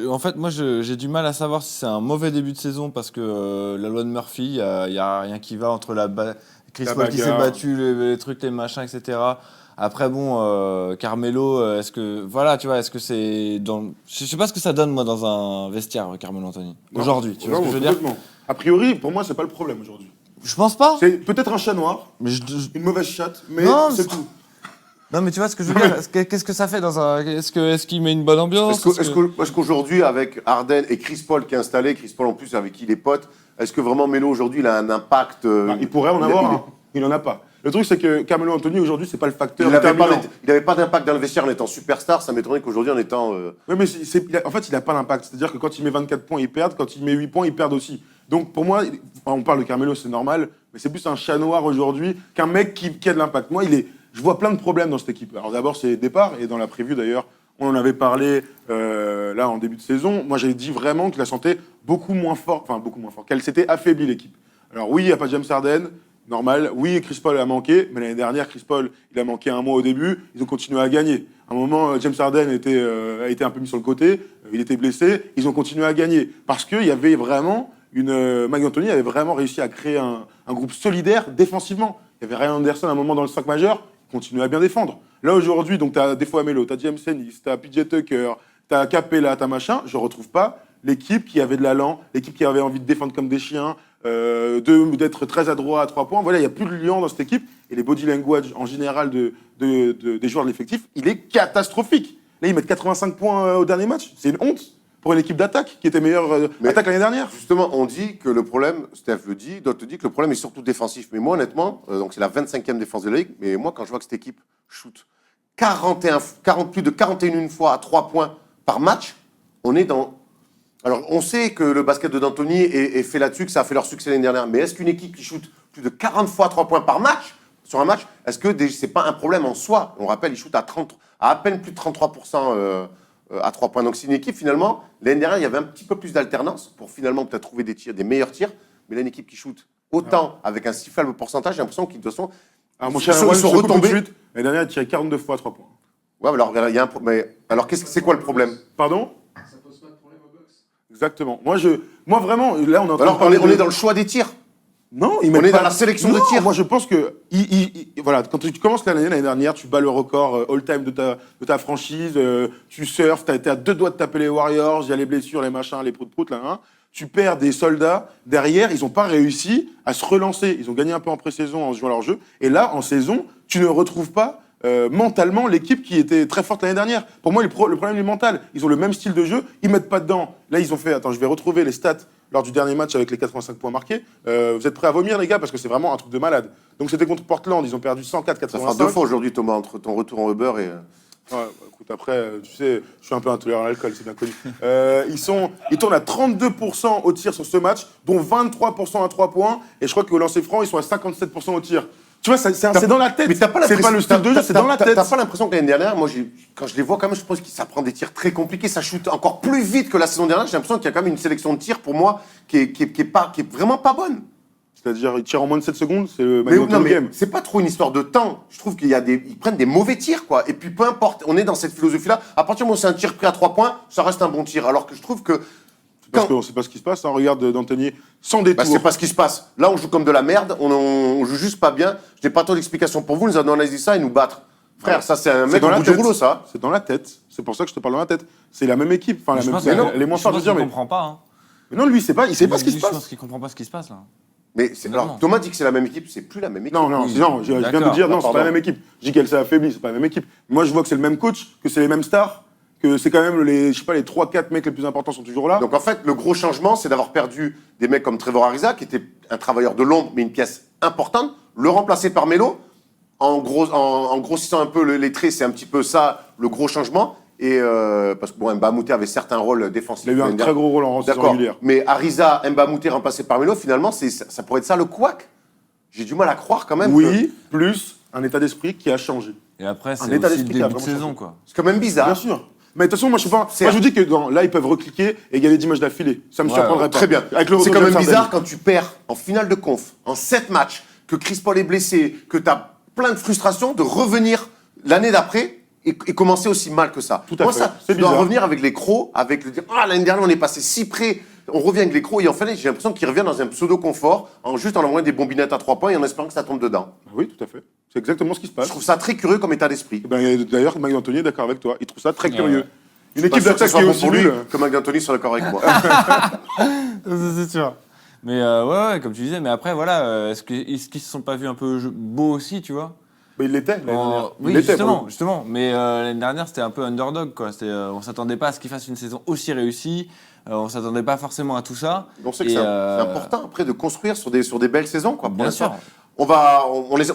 En fait, moi, j'ai du mal à savoir si c'est un mauvais début de saison parce que la loi de Murphy, il y a rien qui va entre Chris Paul qui s'est battu, les trucs, les machins, etc. Après, bon, Carmelo, est-ce que c'est dans... Je sais pas ce que ça donne, moi, dans un vestiaire, Carmelo Anthony, aujourd'hui. Tu vois ce que je veux dire? A priori, pour moi, c'est pas le problème aujourd'hui. Je pense pas. C'est peut-être un chat noir, Mais une mauvaise chatte, mais Non, c'est tout. Non, mais tu vois ce que je veux dire. Qu'est-ce que ça fait dans un... Est-ce qu'il met une bonne ambiance? Est-ce qu'aujourd'hui, avec Harden et Chris Paul qui est installé, Chris Paul en plus avec qui il est pote, est-ce que vraiment Melo aujourd'hui il a un impact Il pourrait en avoir un. Il en a pas. Le truc, c'est que Carmelo Anthony, aujourd'hui, c'est pas le facteur Il n'avait déterminant. pas d'impact dans le vestiaire en étant superstar, ça m'étonnerait qu'aujourd'hui en étant... Oui, mais en fait, il n'a pas d'impact. C'est-à-dire que quand il met 24 points, ils perdent. Quand il met 8 points, ils perdent aussi. Donc, pour moi, on parle de Carmelo, c'est normal, mais c'est plus un chat noir aujourd'hui qu'un mec qui a de l'impact. Moi, je vois plein de problèmes dans cette équipe. Alors d'abord, c'est les départs, et dans la prévue d'ailleurs, on en avait parlé là en début de saison. Moi, j'avais dit vraiment que la sentais beaucoup moins fort, qu'elle s'était affaiblie l'équipe. Alors oui, il n'y a pas James Harden, normal. Oui, Chris Paul a manqué, mais l'année dernière, Chris Paul, il a manqué un mois au début. Ils ont continué à gagner. À un moment, James Harden a été un peu mis sur le côté. Il était blessé. Ils ont continué à gagner parce qu'il y avait vraiment Mike D'Antoni avait vraiment réussi à créer un groupe solidaire défensivement. Il y avait Ryan Anderson à un moment dans le 5 majeur. Continue à bien défendre. Là, aujourd'hui, donc, tu as des fois Melo, tu as James Ennis, tu as PJ Tucker, tu as Capella, tu as machin. Je ne retrouve pas l'équipe qui avait de l'allant, l'équipe qui avait envie de défendre comme des chiens, d'être très adroit à 3 points. Voilà, il n'y a plus de liant dans cette équipe. Et les body language, en général, des joueurs de l'effectif, il est catastrophique. Là, ils mettent 85 points au dernier match. C'est une honte pour une équipe d'attaque qui était meilleure attaque l'année dernière. Justement, on dit que le problème, Steph le dit, d'autres te disent que le problème est surtout défensif. Mais moi, honnêtement, donc c'est la 25e défense de la Ligue, mais moi, quand je vois que cette équipe shoot plus de 41 fois à 3 points par match, on est dans... Alors, on sait que le basket de D'Antoni est fait là-dessus, que ça a fait leur succès l'année dernière, mais est-ce qu'une équipe qui shoot plus de 40 fois à 3 points par match, sur un match, est-ce que c'est pas un problème en soi? On rappelle, ils shootent à peine plus de 33% à 3 points. Donc c'est une équipe, finalement, l'année dernière, il y avait un petit peu plus d'alternance pour finalement peut-être trouver des meilleurs tirs, mais là, une équipe qui shoot autant avec un si faible pourcentage, j'ai l'impression qu'ils de toute façon, mon cher, ils sont retombés. L'année dernière, il tirait 42 fois à 3 points. Ouais, alors c'est quoi le problème? Pardon? Ça pose pas de problème au box. Exactement. Moi vraiment, là, on est en train Alors, on est dans le choix des tirs. Non, on est dans la sélection de tirs. Moi, je pense que voilà, quand tu commences l'année dernière, tu bats le record all-time de ta franchise, tu surfes, tu as 2 doigts de taper les Warriors, il y a les blessures, les machins, les prout-prout, là, hein. Tu perds des soldats. Derrière, ils n'ont pas réussi à se relancer. Ils ont gagné un peu en pré-saison en jouant leur jeu. Et là, en saison, tu ne retrouves pas mentalement l'équipe qui était très forte l'année dernière. Pour moi, le problème est mental. Ils ont le même style de jeu, ils mettent pas dedans. Là, ils ont fait... Attends, je vais retrouver les stats lors du dernier match avec les 85 points marqués. Vous êtes prêts à vomir, les gars? Parce que c'est vraiment un truc de malade. Donc, c'était contre Portland. Ils ont perdu 104-85. Ça fera 2 fois aujourd'hui, Thomas, entre ton retour en Uber et... Ouais, écoute, après, tu sais, je suis un peu intolérant à l'alcool, c'est bien connu. Ils tournent à 32% au tir sur ce match, dont 23% à 3 points. Et je crois qu'au lancer franc, ils sont à 57% au tir. Tu vois, c'est dans la tête. Mais t'as pas c'est pas le style de jeu, c'est dans la tête. T'as pas l'impression que l'année dernière, moi, quand je les vois, quand même, je pense que ça prend des tirs très compliqués, ça shoot encore plus vite que la saison dernière. J'ai l'impression qu'il y a quand même une sélection de tirs, pour moi, qui est vraiment pas bonne. C'est-à-dire, ils tirent en moins de 7 secondes, c'est le game. C'est pas trop une histoire de temps. Je trouve ils prennent des mauvais tirs, quoi. Et puis, peu importe, on est dans cette philosophie-là. À partir du moment où c'est un tir pris à 3 points, ça reste un bon tir. Alors que je trouve que... Parce qu'on sait pas ce qui se passe, hein. Regarde D'Antoni sans détour. C'est pas ce qui se passe. Là, on joue comme de la merde, on joue juste pas bien. Je n'ai pas trop d'explications pour vous, nous allons analyser ça et nous battre. Frère, ça c'est un mec au bout du rouleau, ça. C'est dans la tête. C'est pour ça que je te parle dans la tête. C'est la même équipe. Enfin, elle est moins forte de dire, mais... Il comprend pas, hein. Mais non, lui, il sait pas ce qui se passe. Je pense qu'il comprend pas ce qui se passe, là. Mais alors, Thomas dit que c'est la même équipe, c'est plus la même équipe. Non, je viens de dire, non, c'est pas la même équipe. Je dis qu'elle s'est affaiblie, c'est pas la même équipe. Moi, je vois que c'est le même coach, que c'est les mêmes stars, que c'est quand même les 3-4 mecs les plus importants sont toujours là. Donc en fait, le gros changement, c'est d'avoir perdu des mecs comme Trevor Ariza, qui était un travailleur de l'ombre, mais une pièce importante, le remplacer par Melo. en grossissant un peu les traits, c'est un petit peu ça, le gros changement. Et parce que Mbamouté avait certains rôles défensifs. Il a eu un très gros rôle en saison D'accord. régulière. Mais Ariza, Mbamouté remplacé par Melo, finalement, ça pourrait être ça le couac. J'ai du mal à croire quand même. Oui, plus un état d'esprit qui a changé. Et après, Un c'est état aussi le d'esprit qui a début de vraiment saison, changé. quoi. C'est quand même bizarre. Bien sûr. Mais de toute façon, moi, je sais pas. Moi, Certes. je vous dis que là, ils peuvent recliquer et gagner 10 matchs d'affilée. Ça me Ouais, surprendrait pas. Très bien. Avec le C'est retour quand de même James bizarre Harden. quand tu perds en finale de conf, en 7 matchs, que Chris Paul est blessé, que tu as plein de frustration, de revenir l'année d'après et commencer aussi mal que ça. Tout à Moi, fait. ça, C'est tu dois bizarre. revenir avec les crocs, avec le dire ah, l'année dernière, on est passé si près. On revient avec les crocs et en fait, j'ai l'impression qu'il revient dans un pseudo-confort, juste en envoyant des bombinettes à 3 points et en espérant que ça tombe dedans. Oui, tout à fait. C'est exactement ce qui se passe. Je trouve ça très curieux comme état d'esprit. D'ailleurs, Mike D'Antoni est d'accord avec toi. Il trouve ça très curieux. ouais. Une Pas équipe sûr que ce d'attaque soit qui est bon aussi pour lui nulle. que McD'Antoni soit d'accord avec moi. C'est sûr. Mais ouais, comme tu disais, mais après, voilà, est-ce qu'ils se sont pas vus un peu beaux aussi, tu vois? Mais il l'était. l'année dernière. Il Oui, l'était, justement, pour justement. Mais l'année dernière, c'était un peu underdog, quoi. On s'attendait pas à ce qu'il fasse une saison aussi réussie. On s'attendait pas forcément à tout ça. On sait que Et, c'est important après de construire sur des belles saisons. Quoi, pour Bien l'instant. sûr.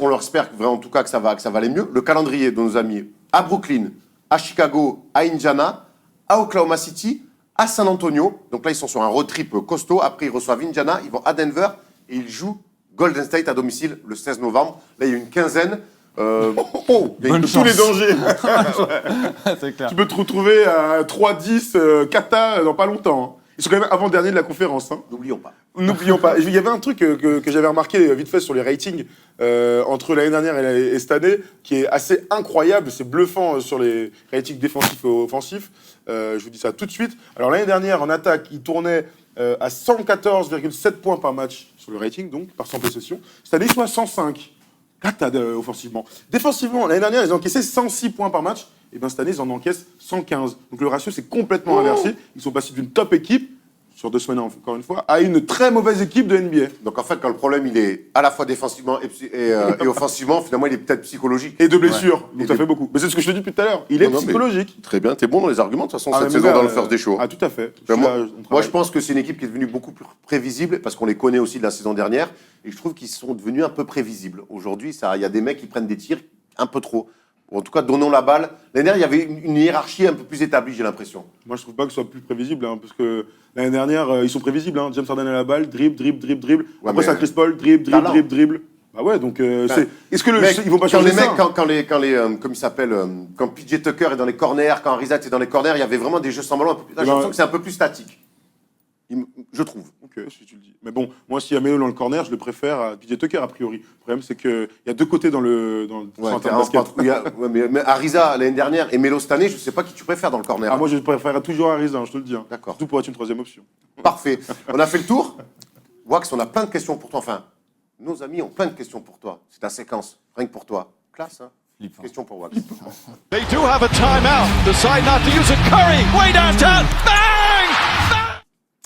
On leur espère en tout cas que ça va aller mieux. Le calendrier de nos amis à Brooklyn, à Chicago, à Indiana, à Oklahoma City, à San Antonio. Donc là, ils sont sur un road trip costaud. Après, ils reçoivent Indiana, ils vont à Denver et ils jouent Golden State à domicile le 16 novembre. Là, il y a une quinzaine. Il y a Bonne une- tous les chance. dangers. C'est clair. Tu peux te retrouver à 3-10 Kata dans pas longtemps. hein. Ils sont quand même avant-dernier de la conférence. hein. N'oublions pas. N'oublions pas. Il y avait un truc que j'avais remarqué vite fait sur les ratings entre l'année dernière et cette année qui est assez incroyable. C'est bluffant sur les ratings défensifs et offensifs. Je vous dis ça tout de suite. Alors l'année dernière, en attaque, il tournait à 114,7 points par match sur le rating, donc par 100 possessions. Cette année, ils sont à 105. Cata offensivement. Défensivement, l'année dernière, ils encaissaient 106 points par match. Et bien cette année, ils en encaissent 115. Donc le ratio, c'est complètement inversé. Ils sont passés d'une top équipe, sur 2 semaines encore une fois, à une très mauvaise équipe de NBA. Donc en fait, quand le problème il est à la fois défensivement et offensivement, finalement, il est peut-être psychologique. Et de blessures. Et Donc ça des- fait beaucoup. Mais c'est ce que je te dis depuis tout à l'heure. Il est Non, non, mais- psychologique. Très bien, t'es bon dans les arguments de toute façon Ah, cette mais saison mon gars, dans le First Day Show. Ah, tout à fait. Ben, Je suis là, on moi, travaille. je pense que c'est une équipe qui est devenue beaucoup plus prévisible parce qu'on les connaît aussi de la saison dernière et je trouve qu'ils sont devenus un peu prévisibles. Aujourd'hui, il y a des mecs qui prennent des tirs un peu trop. Ou en tout cas, donnons la balle. L'année dernière, il y avait une hiérarchie un peu plus établie, j'ai l'impression. Moi, je trouve pas que ce soit plus prévisible, hein, parce que l'année dernière, ils sont prévisibles. Hein. James Harden a la balle, dribble. Ouais, Après, mais- c'est un Chris Paul, dribble. Bah ouais, donc c'est. Est-ce que Mec, ils vont pas quand changer les ça mecs, comme il s'appelle, quand PJ Tucker est dans les corners, quand Ariza est dans les corners, il y avait vraiment des jeux sans ballon un peu plus. Là, j'ai Ben, l'impression que c'est un peu plus statique. Je trouve. Ok, si tu le dis. Mais bon, moi, s'il y a Melo dans le corner, je le préfère à PJ Tucker, a priori. Le problème, c'est qu'il y a 2 côtés dans le Ouais, sur un terrain de terrain basket. patrouille. Ouais, mais Ariza l'année dernière et Melo cette année, je sais pas qui tu préfères dans le corner. Ah, moi, je préfère toujours Ariza, hein, je te le dis. Hein. D'accord. Surtout pour être une 3e option. Parfait. On a fait le tour. Wax, on a plein de questions pour toi. Enfin, nos amis ont plein de questions pour toi. C'est ta séquence, rien que pour toi. Classe, hein. Flippant. Question pour Wax. They do have a timeout. Decide not to use it. Curry, way downtown. Bang!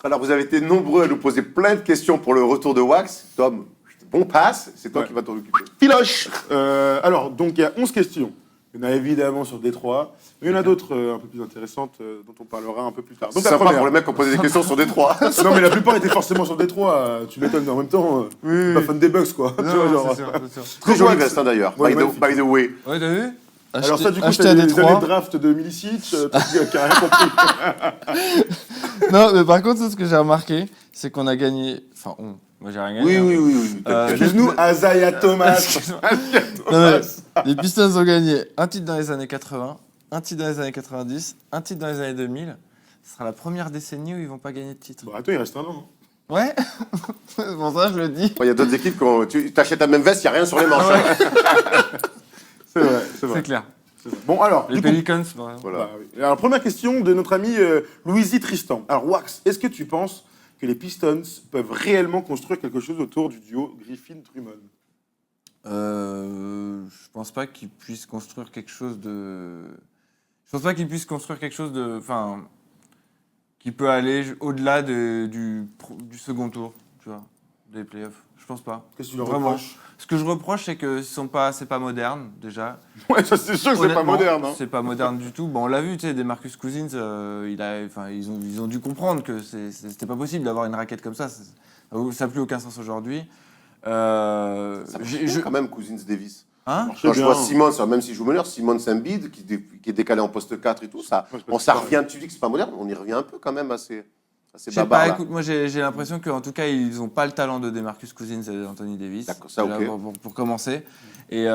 Alors, vous avez été nombreux à nous poser plein de questions pour le retour de Wax. Tom, bon passe. C'est toi Ouais. qui vas t'en occuper. Filoche Alors, donc, il y a 11 questions. Il y en a évidemment sur Détroit. Mais il y en a d'autres un peu plus intéressantes dont on parlera un peu plus tard. C'est Donc, la sympa première. pour les mecs qui ont posé des questions sur Détroit. Non, mais la plupart étaient forcément sur Détroit. Tu m'étonnes, mais en même temps, pas fan des Bucks, quoi. Tu vois, genre. c'est sûr. Très joli Wax. veste, hein, d'ailleurs. Ouais, by, the, magnifique. by the way. Ouais, t'as vu? Alors ça, du coup, Acheté à c'était les années Détroit. de draft de Milicic, qui a rien compris. Non, mais par contre, ce que j'ai remarqué, c'est qu'on a gagné. Enfin, moi j'ai rien gagné. Oui. Excuse-nous, Isaiah Thomas. Excuse-moi. Isaiah Non, mais Thomas. les Pistons ont gagné un titre dans les années 80, un titre dans les années 90, un titre dans les années 2000. Ce sera la première décennie où ils vont pas gagner de titre. Bon, attends, il reste un an. hein. Ouais. C'est pour ça que je le dis. Il y a d'autres équipes quand tu t'achètes la même veste, il n'y a rien sur les manches. C'est vrai, c'est vrai. C'est clair. C'est vrai. Bon, alors, Les du coup, Pelicans, par exemple. Voilà. bah, oui. Alors, première question de notre ami Louisy Tristan. Alors, Wax, est-ce que tu penses que les Pistons peuvent réellement construire quelque chose autour du duo Griffin-Drummond? Je pense pas qu'ils puissent construire quelque chose de. Je pense pas qu'ils puissent construire quelque chose de. Enfin. Qui peut aller au-delà du second tour, tu vois, des playoffs. Je pense pas. Qu'est-ce que tu leur Vraiment. reproches? Ce que je reproche, c'est que c'est pas moderne, déjà. Ouais, ça, c'est sûr que c'est pas Honnêtement, moderne. Hein. C'est pas moderne du tout. Bon, on l'a vu, tu sais, des Marcus Cousins, ils ont dû comprendre que c'était pas possible d'avoir une raquette comme ça. Ça n'a plus aucun sens aujourd'hui. Ça marche bien, quand même, Cousins Davis. Hein Marchait Quand je bien. vois Simons, même s'il joue meneur, Simons Embiid, qui est décalé en poste 4 et tout, ça, Ouais, c'est pas ça pareil. revient, tu dis que c'est pas moderne, on y revient un peu quand même à ces Je sais babards pas, là. écoute, moi j'ai l'impression qu'en tout cas, ils n'ont pas le talent de DeMarcus Cousins et Anthony Davis. D'accord, ça, Déjà, ok. pour commencer. Et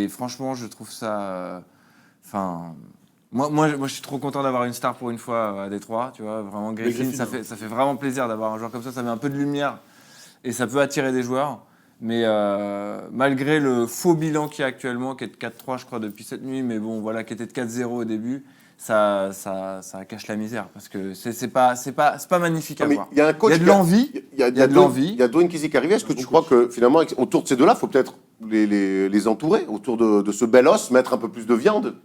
franchement, je trouve ça. Enfin. Moi, je suis trop content d'avoir une star pour une fois à Détroit, tu vois. Vraiment, Griffin, Griffin, ça fait vraiment plaisir d'avoir un joueur comme ça met un peu de lumière et ça peut attirer des joueurs. Mais malgré le faux bilan qu'il y a actuellement, qui est de 4-3, je crois, depuis cette nuit, mais bon, voilà, qui était de 4-0 au début, ça cache la misère parce que c'est pas magnifique à Non, mais voir. il y a un coach Il y a de qui l'envie. Il y a de l'envie. Il y a Dwayne Casey qui est arrivé. Est-ce que tu crois que finalement, autour de ces deux-là, il faut peut-être les entourer, autour de ce bel os, mettre un peu plus de viande?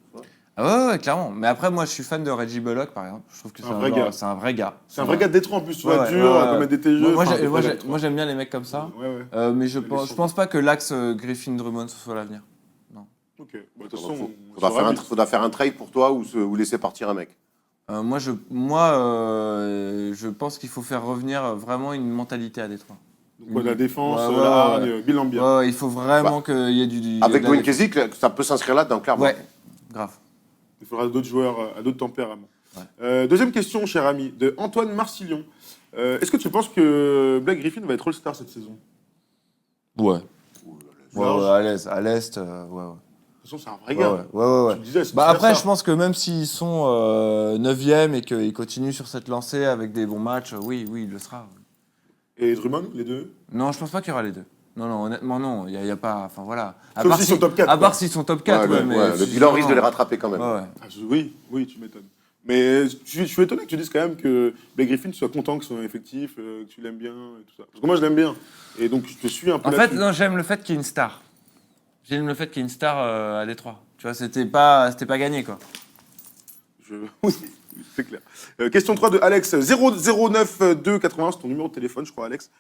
Ah ouais, clairement. Mais après, moi, je suis fan de Reggie Bullock, par exemple. Je trouve que c'est Un vrai joueur- gars. c'est un vrai gars. C'est un vrai gars de Détroit en plus, tu vois, Ouais, dur, ouais, un peu ouais. mettre des TGE. Moi, j'aime bien les mecs comme ça. Ouais, ouais. Mais je Les pense, sons. je pense pas que l'axe Griffin-Drummond ce soit l'avenir. Ok. Bon, de toute façon, on Faudra saura vite. faudra faire un trade pour toi ou laisser partir un mec. Moi, je pense qu'il faut faire revenir vraiment une mentalité à Détroit. Donc, ouais, la défense, Ouais, la ouais, hargne, Bill Laimbeer. Ouais, il faut vraiment qu'il y ait du. Avec de la Dwayne défense. Casey, ça peut s'inscrire là-dedans, clairement. Ouais, grave. Il faudra d'autres joueurs à d'autres tempéraments. Ouais. Deuxième question, cher ami, de Antoine Marcillon. Est-ce que tu penses que Blake Griffin va être All-Star cette saison? Ouais. Large. À l'est. Ouais. De toute façon, c'est un vrai Ouais, gars. ouais. Tu me disais, c'est Bah une après, star. je pense que même s'ils sont 9e et qu'ils continuent sur cette lancée avec des bons matchs, oui, il le sera. Et Drummond, les deux? Non, je pense pas qu'il y aura les deux. Non, honnêtement, non. Il y a pas. Enfin, voilà. Sauf s'ils sont top 4, À quoi. part s'ils sont top 4, Ouais, mais. le bilan risque de les rattraper quand même. Ouais. Ah, oui, tu m'étonnes. Mais je suis étonné que tu dises quand même que Blake Griffin soit content que son effectif, que tu l'aimes bien et tout ça. Parce que moi, je l'aime bien. Et donc, je te suis un peu En fait, là-dessus. non, j'aime le fait qu'il y ait une star. J'aime le fait qu'il y ait une star à Détroit. Tu vois, c'était pas gagné, quoi. Oui, c'est clair. Question 3 de Alex, 009280, c'est ton numéro de téléphone, je crois, Alex.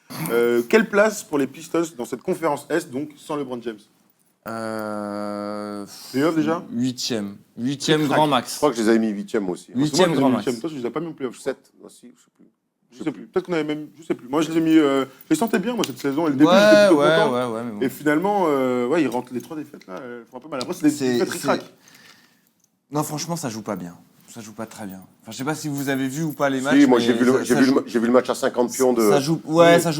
Quelle place pour les Pistons dans cette conférence Est, donc sans LeBron James? Playoff déjà? 8e Crac. grand Je max. crois que je les avais mis 8e aussi. Oui. Parce que moi, 8e je les ai grand mis max. 8e. Toi, je les ai pas mis en playoff. 7 aussi, je sais plus. Je sais plus. Peut-être qu'on avait même. Je sais plus. Moi, je les ai mis. Je les sentais bien, moi, cette saison. Et le début, j'étais plutôt content. Ouais, mais bon. Et finalement, ils rentrent les 3 défaites là. Elles font un peu mal. Après, c'est des défaites ric-rac. Non, franchement, ça joue pas bien. Ça joue pas très bien. Enfin, je sais pas si vous avez vu ou pas les matchs. Si, moi mais j'ai vu, j'ai vu le match à 50 pions de. Ça joue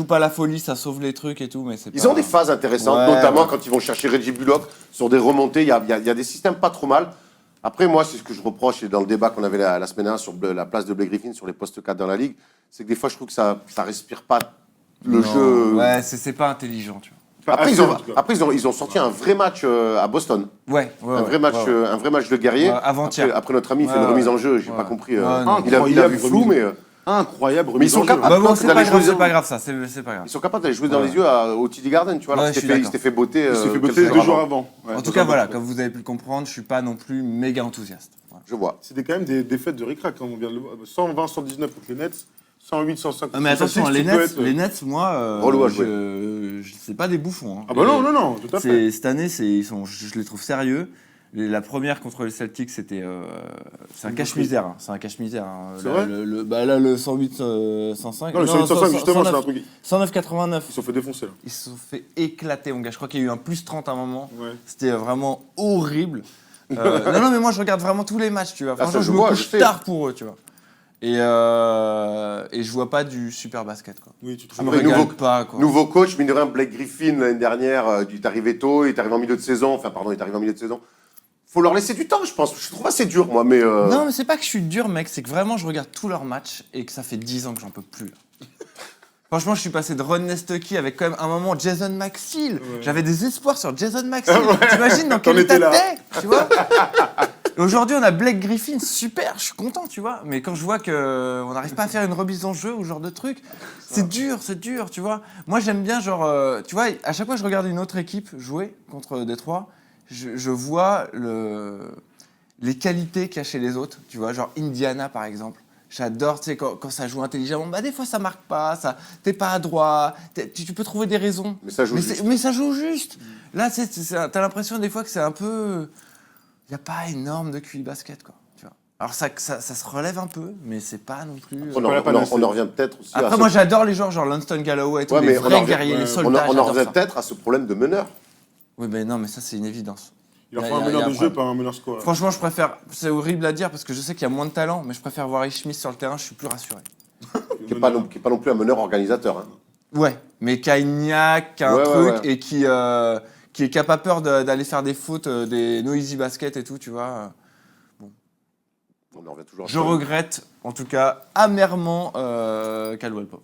pas la folie, ça sauve les trucs et tout, mais c'est Ils pas... ont des phases intéressantes, Ouais, notamment ouais. quand ils vont chercher Reggie Bullock sur des remontées. Il y a des systèmes pas trop mal. Après, moi, c'est ce que je reproche, et dans le débat qu'on avait la semaine dernière sur la place de Blake Griffin sur les postes 4 dans la ligue, c'est que des fois, je trouve que ça respire pas le Non. jeu. Ouais, c'est pas intelligent, tu vois. Enfin, Après, assez, en tout cas. ils ont sorti un vrai match à Boston. Un vrai match de guerrier. Ouais, avant-hier. Après, notre ami fait Ouais, une remise ouais. en jeu, j'ai Ouais. pas compris. Ouais, non. Il a vu Incroyable flou, remise. mais Incroyable. Mais ils sont remise en jeu. capables. Bah bon, c'est d'aller pas grave, jouer- c'est pas grave ça, c'est pas grave. Ils sont capables d'aller jouer dans Ouais. les yeux au TD Garden, tu vois. alors Ouais, qu'il je suis il d'accord. s'était fait botter. Il s'est fait botter quelques 2 jours jours avant. avant. Ouais, En tout cas, voilà, comme vous avez pu le comprendre, je suis pas non plus méga enthousiaste. Voilà. Je vois. C'était quand même des défaites de ric-rac, quand on vient de le voir. 120, 119 contre les Nets, 108, 105 Ah, mais attention, les Nets, moi, Relou à c'est pas des bouffons. Hein. Ah bah non, tout à fait. Cette année, je les trouve sérieux. La première contre les Celtics, c'est un cache-misère. Hein. C'est un cache-misère. Hein. C'est vrai Là, le 108, 105. Non, le 105, justement, c'est un truc. 109-89. Ils se sont fait défoncer là. Ils se sont fait éclater, mon gars. Je crois qu'il y a eu un plus 30 à un moment. Ouais. C'était vraiment horrible. Non, mais moi, je regarde vraiment tous les matchs, tu vois. ça, Franchement, je je me vois, couche je sais. tard pour eux, tu vois. Et je vois pas du super basket, quoi. Oui, tu te Je me Après, régale pas, quoi. Nouveau coach, mine de rien, Blake Griffin, l'année dernière, il est arrivé tôt, il est arrivé en milieu de saison. Faut leur laisser du temps, je pense. Je trouve assez dur, moi, mais. Non, mais c'est pas que je suis dur, mec, c'est que vraiment, je regarde tous leurs matchs et que ça fait 10 ans que j'en peux plus, là. Franchement, je suis passé de Ron Nestocky avec quand même un moment Jason Maxill. J'avais des espoirs sur Jason Maxill. T'imagines dans quel étais état là. t'es, tu vois. Et aujourd'hui, on a Blake Griffin, super, je suis content, tu vois. Mais quand je vois qu'on n'arrive pas à faire une remise en jeu ou ce genre de truc, c'est dur, tu vois. Moi, j'aime bien, genre, tu vois, à chaque fois que je regarde une autre équipe jouer contre Détroit, je vois les qualités qu'il y a chez les autres, tu vois, genre Indiana, par exemple. J'adore, tu sais, quand ça joue intelligemment, bah des fois ça marque pas, t'es pas adroit, tu peux trouver des raisons. Mais ça joue juste. Mais ça joue juste. Là, t'as l'impression des fois que c'est un peu... Il n'y a pas énorme de QI basket, quoi. Tu vois. Alors ça se relève un peu, mais c'est pas non plus... On en revient peut-être aussi Après, moi j'adore les joueurs genre Langston Galloway et tout, Ouais, les mais on en vrais revient- guerriers, les on soldats, en j'adore revient ça. peut-être à ce problème de meneur. Oui, mais non, mais ça, c'est une évidence. Il en Y a- faut un y a- meneur y a de un jeu, problème. pas un meneur score. Franchement, je préfère. C'est horrible à dire parce que je sais qu'il y a moins de talent, mais je préfère voir Schmidt sur le terrain, je suis plus rassuré. Qui n'est pas, non plus un meneur organisateur. Hein. Ouais, mais qui a une niaque, qui a un Ouais, truc ouais. et qui est pas peur d'aller faire des fautes, des noisy basket et tout, tu vois. On en revient toujours à Je ça. regrette, en tout cas, amèrement Caldwell Pope.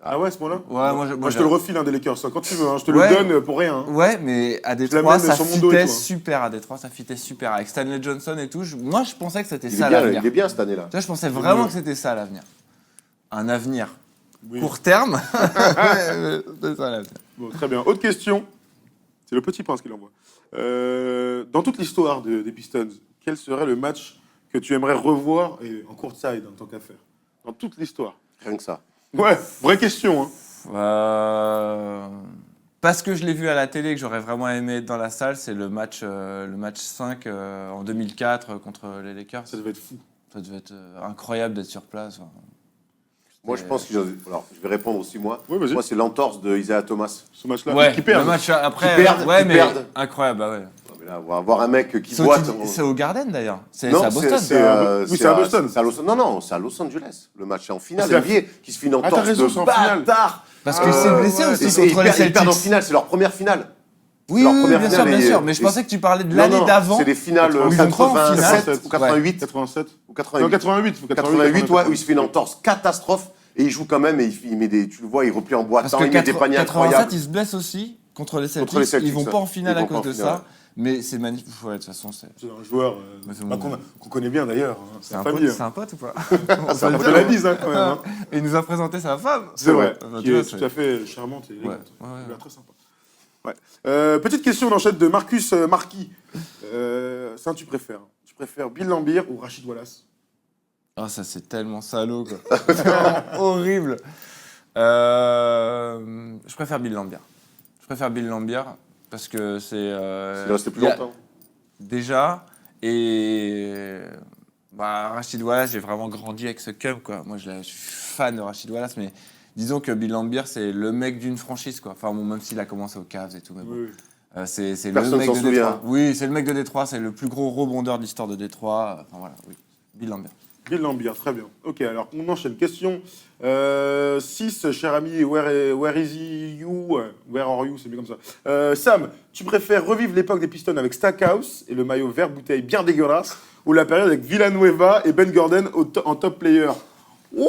Ah ouais, à ce moment-là Ouais, Moi, je te le refile, des Lakers, ça, quand tu veux. Je te Ouais. le donne pour rien. hein. Ouais, mais à Je Détroit, l'amène ça sur mon dos et fitait tout, hein. super à Détroit, ça fitait super avec Stanley Johnson et tout. Moi, je pensais que c'était Il ça est bien, l'avenir. il est bien cette année-là. Tu vois, je pensais vraiment mieux. que c'était ça l'avenir. Un avenir Oui. court terme. Ouais, c'est ça l'avenir. Bon, très bien. Autre question. C'est le petit prince qui l'envoie. Dans toute l'histoire des Pistons, quel serait le match que tu aimerais revoir et en courtside en tant qu'affaire? Dans toute l'histoire. Rien que ça. Ouais, vraie question. Hein. Parce que je l'ai vu à la télé et que j'aurais vraiment aimé être dans la salle, c'est le match 5 en 2004 contre les Lakers. Ça devait être fou. Ça devait être incroyable d'être sur place. Moi, je pense que. Alors, je vais répondre aussi, moi. Oui, vas-y. Moi, c'est l'entorse de Isaiah Thomas. Ce match-là. Ouais, Qui perd. le match après. Qui perdent, ouais, qui mais perdent. incroyable, bah ouais. Non, mais là, on va avoir un mec qui C'est boite. c'est au Garden d'ailleurs. C'est Non, à Boston. oui, c'est à Boston. c'est à non, c'est à Los Angeles. Le match est en finale. C'est à- NBA qui se finit en Ah, t'as torse raison, de c'est en finale. bâtard. Parce qu'il s'est blessé ouais. aussi Et contre les ils perdent en Celtics. finale, c'est leur première finale. Oui, leur oui, première bien sûr, finale bien et- sûr. Mais je et- pensais que tu parlais de Non, l'année non, d'avant. C'est les finales Où ils vont pas en finale. 87 ou 88. 87. Ou Non, 88. 88. 88, ouais, où il se fait une entorse catastrophe. Et il joue quand même et il met des. Tu le vois, il replie en Parce boitant, que il met des paniers 87, incroyables. il se blesse aussi contre les Celtics. Contre les Celtics, Ils vont ouais. pas en finale Ils à vont pas cause en de finale, ça. Mais c'est magnifique. Ouais, de toute façon, c'est C'est un joueur Mais c'est mon- qu'on connaît bien d'ailleurs. hein. C'est c'est la un pote, famille. c'est un pote ou pas C'est un peu de la bise quand même. hein. Et il nous a présenté sa femme. C'est vrai. Bah, Qui tu vois, est c'est- tout à fait charmante et élégante. Ouais, ouais, ouais. Il est très sympa. Ouais. Petite question d'enchette de Marcus Marquis. Ça, tu préfères? Tu préfères Bill Laimbeer ou Rachid Wallace? Ah, ça c'est tellement salaud, quoi. C'est vraiment horrible. Je préfère Bill Laimbeer. Je préfère Bill Laimbeer parce que c'est. Il est resté plus il y a- longtemps. Déjà, et Rachid Wallace, j'ai vraiment grandi avec ce cum, quoi. Moi, je suis fan de Rachid Wallace, mais disons que Bill Laimbeer, c'est le mec d'une franchise, quoi. Enfin, bon, même s'il a commencé aux Cavs et tout, mais bon. Oui. C'est le Personne mec s'en de souvient. Détroit. Oui, c'est le mec de Détroit, c'est le plus gros rebondeur de l'histoire de Détroit. Enfin, voilà, oui. Bill Laimbeer. Bill Laimbeer, très bien. Ok, alors on enchaîne. Question 6, cher ami, where is you? Where are you? C'est mieux comme ça. Sam, tu préfères revivre l'époque des Pistons avec Stackhouse et le maillot vert bouteille bien dégueulasse ou la période avec Villanueva et Ben Gordon en top player?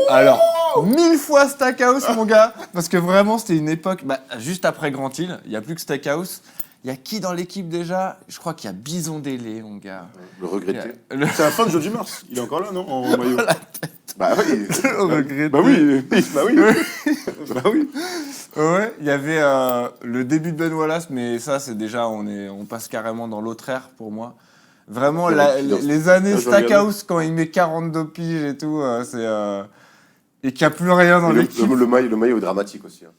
Alors, 1000 fois Stackhouse, mon gars, parce que vraiment, c'était une époque. Juste après Grant Hill, il n'y a plus que Stackhouse. Il y a qui dans l'équipe déjà? Je crois qu'il y a Bison Délé, mon gars. Le regretter. C'est la fin de Joe Dumars. Il est encore là, non? En maillot. Bah oui. Le regretté. Bah oui, bah oui. Bah oui. Ouais, il y avait le début de Ben Wallace, mais ça, c'est déjà, on passe carrément dans l'autre ère pour moi. Vraiment, Il y avait qui dans les années Ah, je vais Stackhouse, quand il met 42 piges et tout, et qu'il n'y a plus rien dans Et l'équipe. le maillot est dramatique aussi. hein.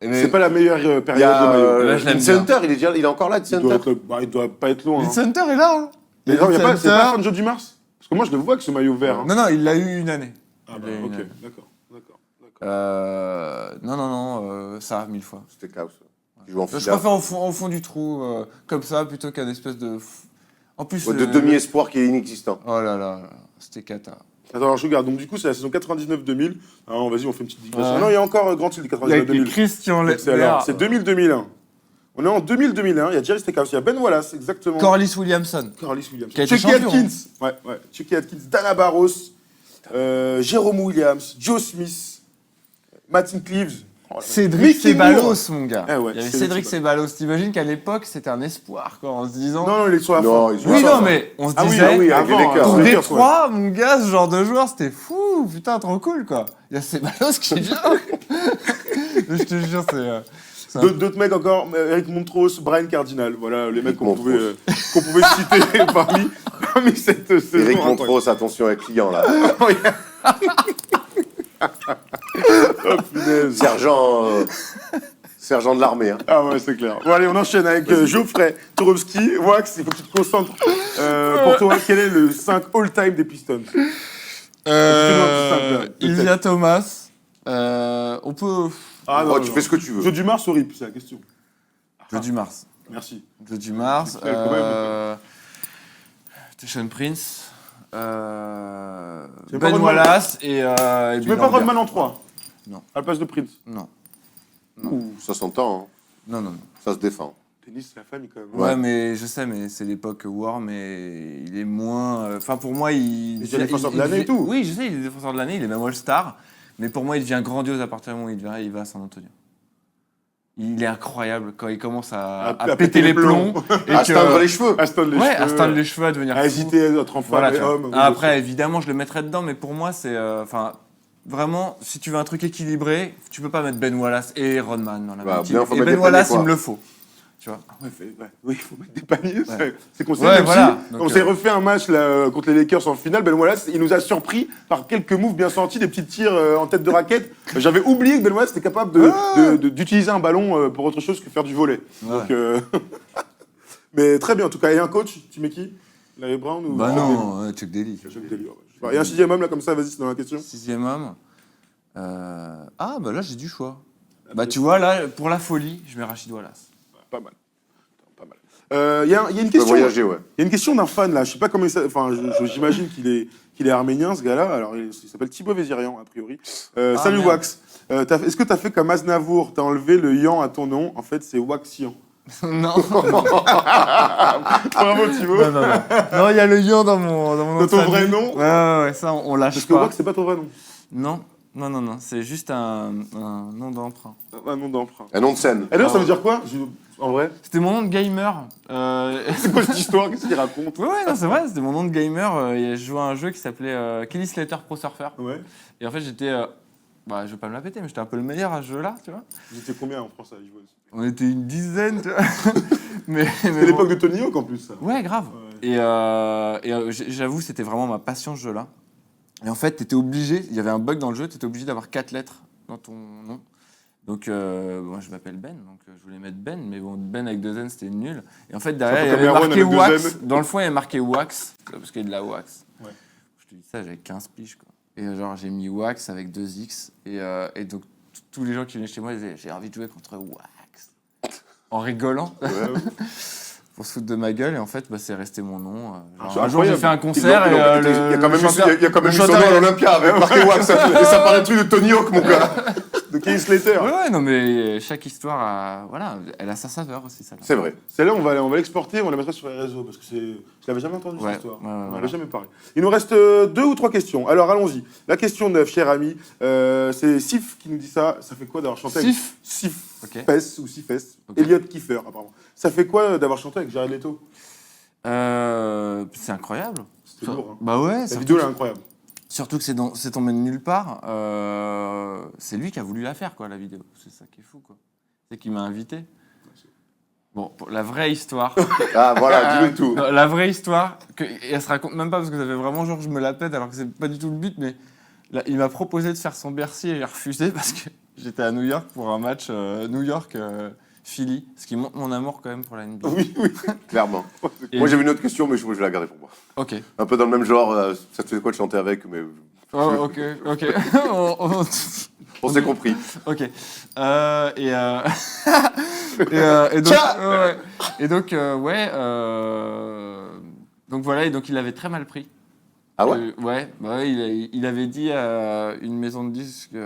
Mais C'est pas la meilleure Il y période a de maillot. Là, je l'aime Center, il est encore là, Il Center. doit pas être loin. Lee hein. Center est là. Hein. Mais non, c'est pas Center. la fin de Joe Dumars? Parce que moi, je le vois avec ce maillot vert. hein. Non, il l'a eu une année. Ah bah, Il l'a eu une ok, année. d'accord. Non, ça, 1000 fois. C'était chaos. Il joue en Je finale. préfère au fond du trou, comme ça, plutôt qu'un espèce de. En plus. De demi-espoir qui est inexistant. Oh là là, c'était cata. Attends, alors, je regarde. Donc, du coup, c'est la saison 99-2000. Alors, vas-y, on fait une petite digression. Ouais. Non, il y a encore Grant Hill, Il y a 99-2000. Christian Donc, c'est 2000-2001. On est en 2000-2001. Il y a Jerry Stackhouse, il y a Ben Wallace, exactement. Corliss Williamson. Corliss Williams. Qui a été Chucky champion, Atkins. Ouais. Chucky Atkins, Dana Barros, Jérôme Williams, Joe Smith, Martin Cleaves. Oh là là. Cédric Mickey Moore. Ceballos, mon gars. Ah ouais, il y avait Cédric Cédric Ceballos. T'imagines qu'à l'époque, c'était un espoir, quoi, en se disant. Non, il est sur la Non, fin. il joue Oui, à non, ça. mais on se Ah oui, disait. ah oui, avec les avant, Lakers. Pour les Détroit, mon gars, ce genre de joueur, c'était fou. Putain, trop cool, quoi. Il y a Ceballos qui vient. Je te jure, c'est. D'autres mecs encore, Eric Montrose, Brian Cardinal. Voilà les mecs qu'on Montrose. pouvait citer parmi cette saison. Eric incroyable. Montrose, attention avec client là. Oh, punaise. Sergent de l'armée. Hein. Ah ouais, c'est clair. Bon, allez, on enchaîne avec Geoffrey Turowski. Wax, il faut que tu te concentres. Pour toi, quel est le 5 all-time des Pistons? Isaiah Thomas. On peut. Ah Oh, tu fais ce que tu veux. Joe Dumars ou Rip, c'est la question. Joe Dumars. Merci. Joji Mars, C'est quand même. Station Prince, Tu mets pas Ben Rodman Wallace et Tu mets pas Bill Rodman en 3 Non. À la place de Prince. Non. Ouh, ça s'entend, hein. Non. Ça se défend. Tennis, c'est la famille quand même. Ouais, mais je sais, mais c'est l'époque War, mais il est moins. Enfin, pour moi, il. Il est défenseur de l'année et tout. Oui, je sais, il est défenseur de l'année, il est même All-Star. Mais pour moi, il devient grandiose à partir du moment où il va à San Antonio. Il est incroyable quand il commence à péter les plombs. Et À se teindre les cheveux. À se teindre les Ouais, cheveux. à se teindre les cheveux, à devenir À fou. hésiter entre enfants Voilà, et tu vois. hommes. Après, évidemment, je le mettrais dedans, mais pour moi, c'est. Enfin, vraiment, si tu veux un truc équilibré, tu peux pas mettre Ben Wallace et Rodman dans la Bah, même bien, team. faut Et mettre Ben des Wallace, paniers, il me le faut. Tu vois. Ouais, oui, il faut mettre des paniers. C'est conseillé. Ouais, Même voilà. si Donc, on s'est refait un match là, contre les Lakers en finale. Ben Wallace, il nous a surpris par quelques moves bien sentis, des petits tirs en tête de raquette. J'avais oublié que Ben Wallace était capable d'utiliser un ballon pour autre chose que faire du volley. Ouais. Donc, mais très bien en tout cas. Et un coach, tu mets qui Larry Brown ou Bah non, Chuck Daly. Chuck Daly, ouais. Et un 6e homme là comme ça, vas-y, c'est dans la question. 6e homme. Ah, bah là, j'ai du choix. Bah, tu vois, là, pour la folie, je mets Rachid Wallace. Pas mal. Pas mal. Il y a une Tu peux question. voyager, ouais. Il y a une question d'un fan là, je sais pas comment il s'appelle, enfin j'imagine qu'il est arménien ce gars-là, alors il s'appelle Thibaut Vézirian a priori. Salut merde. Wax, est-ce que t'as fait comme Aznavour, t'as enlevé le Yan à ton nom, en fait c'est Waxian. Non. Bravo Thibaut. Non, il y a le Yan dans mon nom. Dans de ton famille. vrai nom Ouais, ça, on lâche Parce que pas. Wax c'est pas ton vrai nom, Non, c'est juste un nom d'emprunt. un nom d'emprunt. Un nom de scène. Et d'ailleurs ça veut dire quoi en vrai? C'était mon nom de gamer. C'est quoi cette histoire? Qu'est-ce qu'il raconte? Ouais, non, c'est vrai, c'était mon nom de gamer. Je jouais à un jeu qui s'appelait Kelly Slater Pro Surfer. Ouais. Et en fait, j'étais. Bah, je vais pas me la péter, mais j'étais un peu le meilleur à ce jeu-là, tu vois. J'étais combien en France à la joueuse? On était une dizaine, tu vois. mais C'était l'époque de Tony Hawk en plus ça. Ouais, grave. Ouais. Et j'avoue, c'était vraiment ma passion ce jeu-là. Et en fait, t'étais obligé, il y avait un bug dans le jeu, t'étais obligé d'avoir 4 lettres dans ton nom. Donc, moi, je m'appelle Ben, donc je voulais mettre Ben, mais bon, Ben avec 2 N, c'était nul. Et en fait, derrière, il y comme avait Erwan marqué avec 2 Wax. N. Dans le fond, il y avait marqué Wax, parce qu'il y a de la Wax. Ouais. Je te dis ça, j'avais 15 piges, quoi. Et genre, j'ai mis Wax avec 2 X. Et donc, tous les gens qui venaient chez moi disaient, j'ai envie de jouer contre Wax. En rigolant. Ouais. Pour se foutre de ma gueule, et en fait, bah, c'est resté mon nom. c'est Un jour, j'ai incroyable. fait un concert, Il et y a quand même eu son nom à l'Olympia avec marqué Wax. Et ça parlait de trucs de Tony Hawk, mon gars. De Kelly Slater. Ouais, non, mais chaque histoire a, voilà, elle a sa saveur aussi, ça. C'est vrai. Celle-là, on va l'exporter, on la mettra sur les réseaux, parce que je l'avais jamais entendu Ouais, cette histoire. ouais, On voilà. n'avait jamais parlé. Il nous reste 2 ou 3 questions. Alors, allons-y. La question 9, cher ami, c'est Sif qui nous dit ça. Ça fait quoi d'avoir chanté avec... Sif Sif. Ok. Fess ou Sifes. Ok. Elliot Kiefer, apparemment. Ça fait quoi d'avoir chanté avec Jared Leto? C'est incroyable. C'était lourd, hein. Bah ouais, La surtout, vidéo, elle est incroyable. surtout que c'est tombé de nulle part. C'est lui qui a voulu la faire, quoi, la vidéo. C'est ça qui est fou, quoi. C'est qu'il m'a invité. Bon, pour la vraie histoire. Ah, voilà, dis-nous tout. Non, la vraie histoire, et elle se raconte même pas parce que ça fait vraiment genre je me la pète alors que c'est pas du tout le but, mais là, il m'a proposé de faire son Bercy et j'ai refusé parce que j'étais à New York pour un match New York-Philly, ce qui montre mon amour quand même pour la NBA. Oui. Clairement. Et- Moi, j'avais une autre question, mais je vais la garder pour moi. Ok. Un peu dans le même genre, ça te fait quoi de chanter avec, mais Oh, ok. on s'est compris. Ok. Et donc, ouais. Et donc, donc voilà, et donc il avait très mal pris. Ah ouais? Il avait dit à une maison de disques,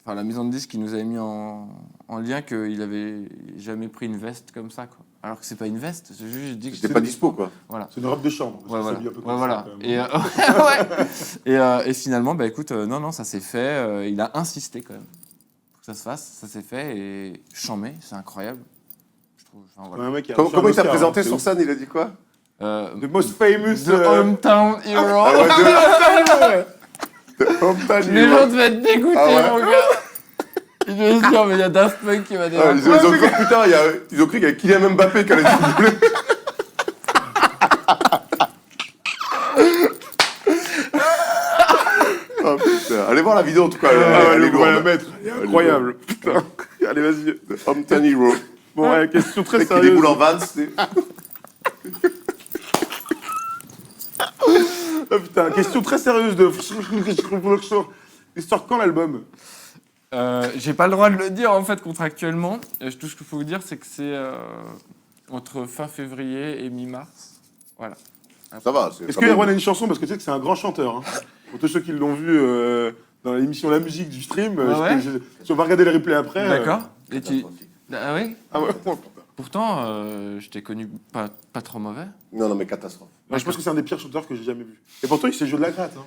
enfin la maison de disques qui nous avait mis en lien qu'il avait jamais pris une veste comme ça, quoi. Alors que c'est pas une veste, c'est juste j'ai dit que J'étais pas dispo, quoi. Voilà. C'est une robe de chambre. Ouais, voilà. s'habille un peu comme Ouais, ça, voilà. quand même. Et, et finalement, bah écoute, non, ça s'est fait. Il a insisté quand même pour que ça se fasse. Ça s'est fait et chambé, c'est incroyable. Je trouve. Enfin, voilà. Un mec qui a Comment reçu un il t'a Oscar, présenté hein, c'est sur ouf. scène? Il a dit quoi? The most famous. The Hometown Hero. Ah ouais, The Hometown Les Hero. gens devaient être dégoûtés, Ah ouais. mon gars. Ils devaient se dire, mais il y a Daft Punk qui va Ah, débarquer. ils ont cru, putain, ils ont cru qu'il y avait Kylian Mbappé qui allait doubler. Oh, putain. Allez voir la vidéo en tout cas. Elle est on va la lourde. mettre. Incroyable. Putain. Allez, vas-y. The Hometown Hero. Bon, ouais, question très Mec qui déboule sérieuse. en Vans. c'est- Oh, putain, question très sérieuse de. Il sort quand l'album? J'ai pas le droit de le dire en fait contractuellement. Tout ce qu'il faut vous dire, c'est que c'est entre fin février et mi-mars. Voilà. Ça va. Est-ce que Erwan a une chanson? Parce que tu sais que c'est un grand chanteur. Hein. Pour tous ceux qui l'ont vu dans l'émission La Musique du stream, si on va regarder les replays après. D'accord. Et tu... Ah oui. Ah ouais. Pourtant, je t'ai connu pas trop mauvais. Non, mais catastrophe. Moi, je pense que c'est un des pires chanteurs que j'ai jamais vu. Et pourtant, il s'est joué de la gratte. Hein.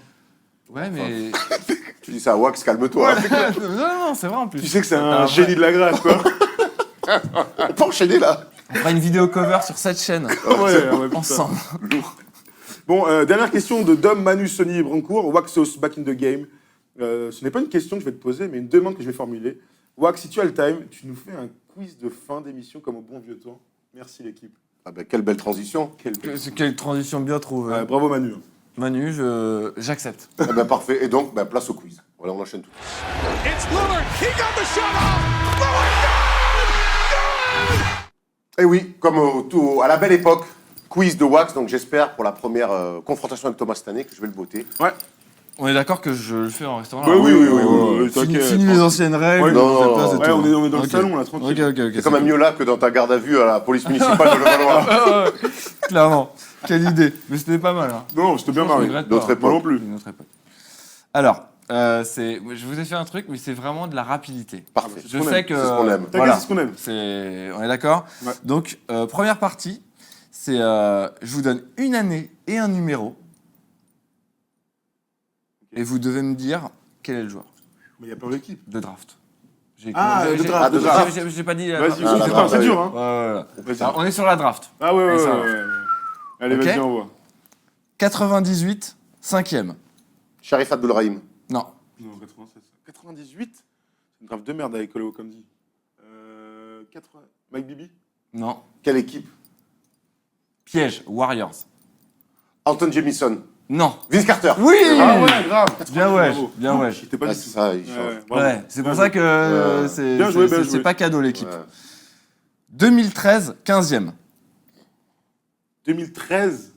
Ouais, mais... Tu dis ça à Wax, calme-toi. non, c'est vrai en plus. Tu sais que c'est un génie de la gratte, quoi. On peut enchaîner, là. On fera une vidéo cover sur cette chaîne. Ouais, ensemble. Bon, dernière question de Dom, Manu, Sony et Brancourt. Waxos, back in the game. Ce n'est pas une question que je vais te poser, mais une demande que je vais formuler. Wax, si tu as le time, tu nous fais un quiz de fin d'émission comme au bon vieux temps. Merci l'équipe. Ah ben, quelle belle transition. Quelle transition bien trouvée. Bravo Manu. Manu, j'accepte. Eh ben, parfait. Et donc, place au quiz. Voilà, on enchaîne tout. It's Lillard. He got the shot off. Lillard, good! Et oui, comme à la belle époque, quiz de Wax. Donc j'espère pour la première confrontation avec Thomas cette année que je vais le botter. Ouais. On est d'accord que je le fais en restaurant. Bah oui, Fini les anciennes règles. Ouais, non, on est dans le salon là, tranquille. Ok. C'est quand même mieux là que dans ta garde à vue à la police municipale de Levallois. Clairement. Quelle idée. Mais c'était pas mal. Hein. Non, c'était bien marré. D'autres époques. Moi non plus. Alors, je vous ai fait un truc, mais c'est vraiment de la rapidité. Parfait. Je sais que... C'est ce qu'on aime. Voilà. C'est ce qu'on aime. On est d'accord. Ouais. Donc, première partie, c'est... je vous donne une année et un numéro. Et vous devez me dire quel est le joueur Mais il n'y a pas d'équipe. de draft. De draft. de draft. J'ai pas dit... Vas-y, c'est dur, hein. Ouais. Alors, on est sur la draft. Ah ouais. ça va. Allez, Ok. vas-y, on voit. 98, 5e. Sharif Abdulrahim. Non. Non, 96. 98. C'est une draft de merde avec Colo, comme dit. 80. Mike Bibi. Non. Quelle équipe? Piège, Warriors. Anton Jamison. Non. Vince Carter. Oui. Ah ouais, grave. Bien ouais. Bravo. Bien ouais. J'étais pas Ah, du c'est tout. ça, il change. bravo. Ouais, c'est pour ça que Bien joué, bien c'est joué. pas cadeau l'équipe. Ouais. 2013, 15e. 2013.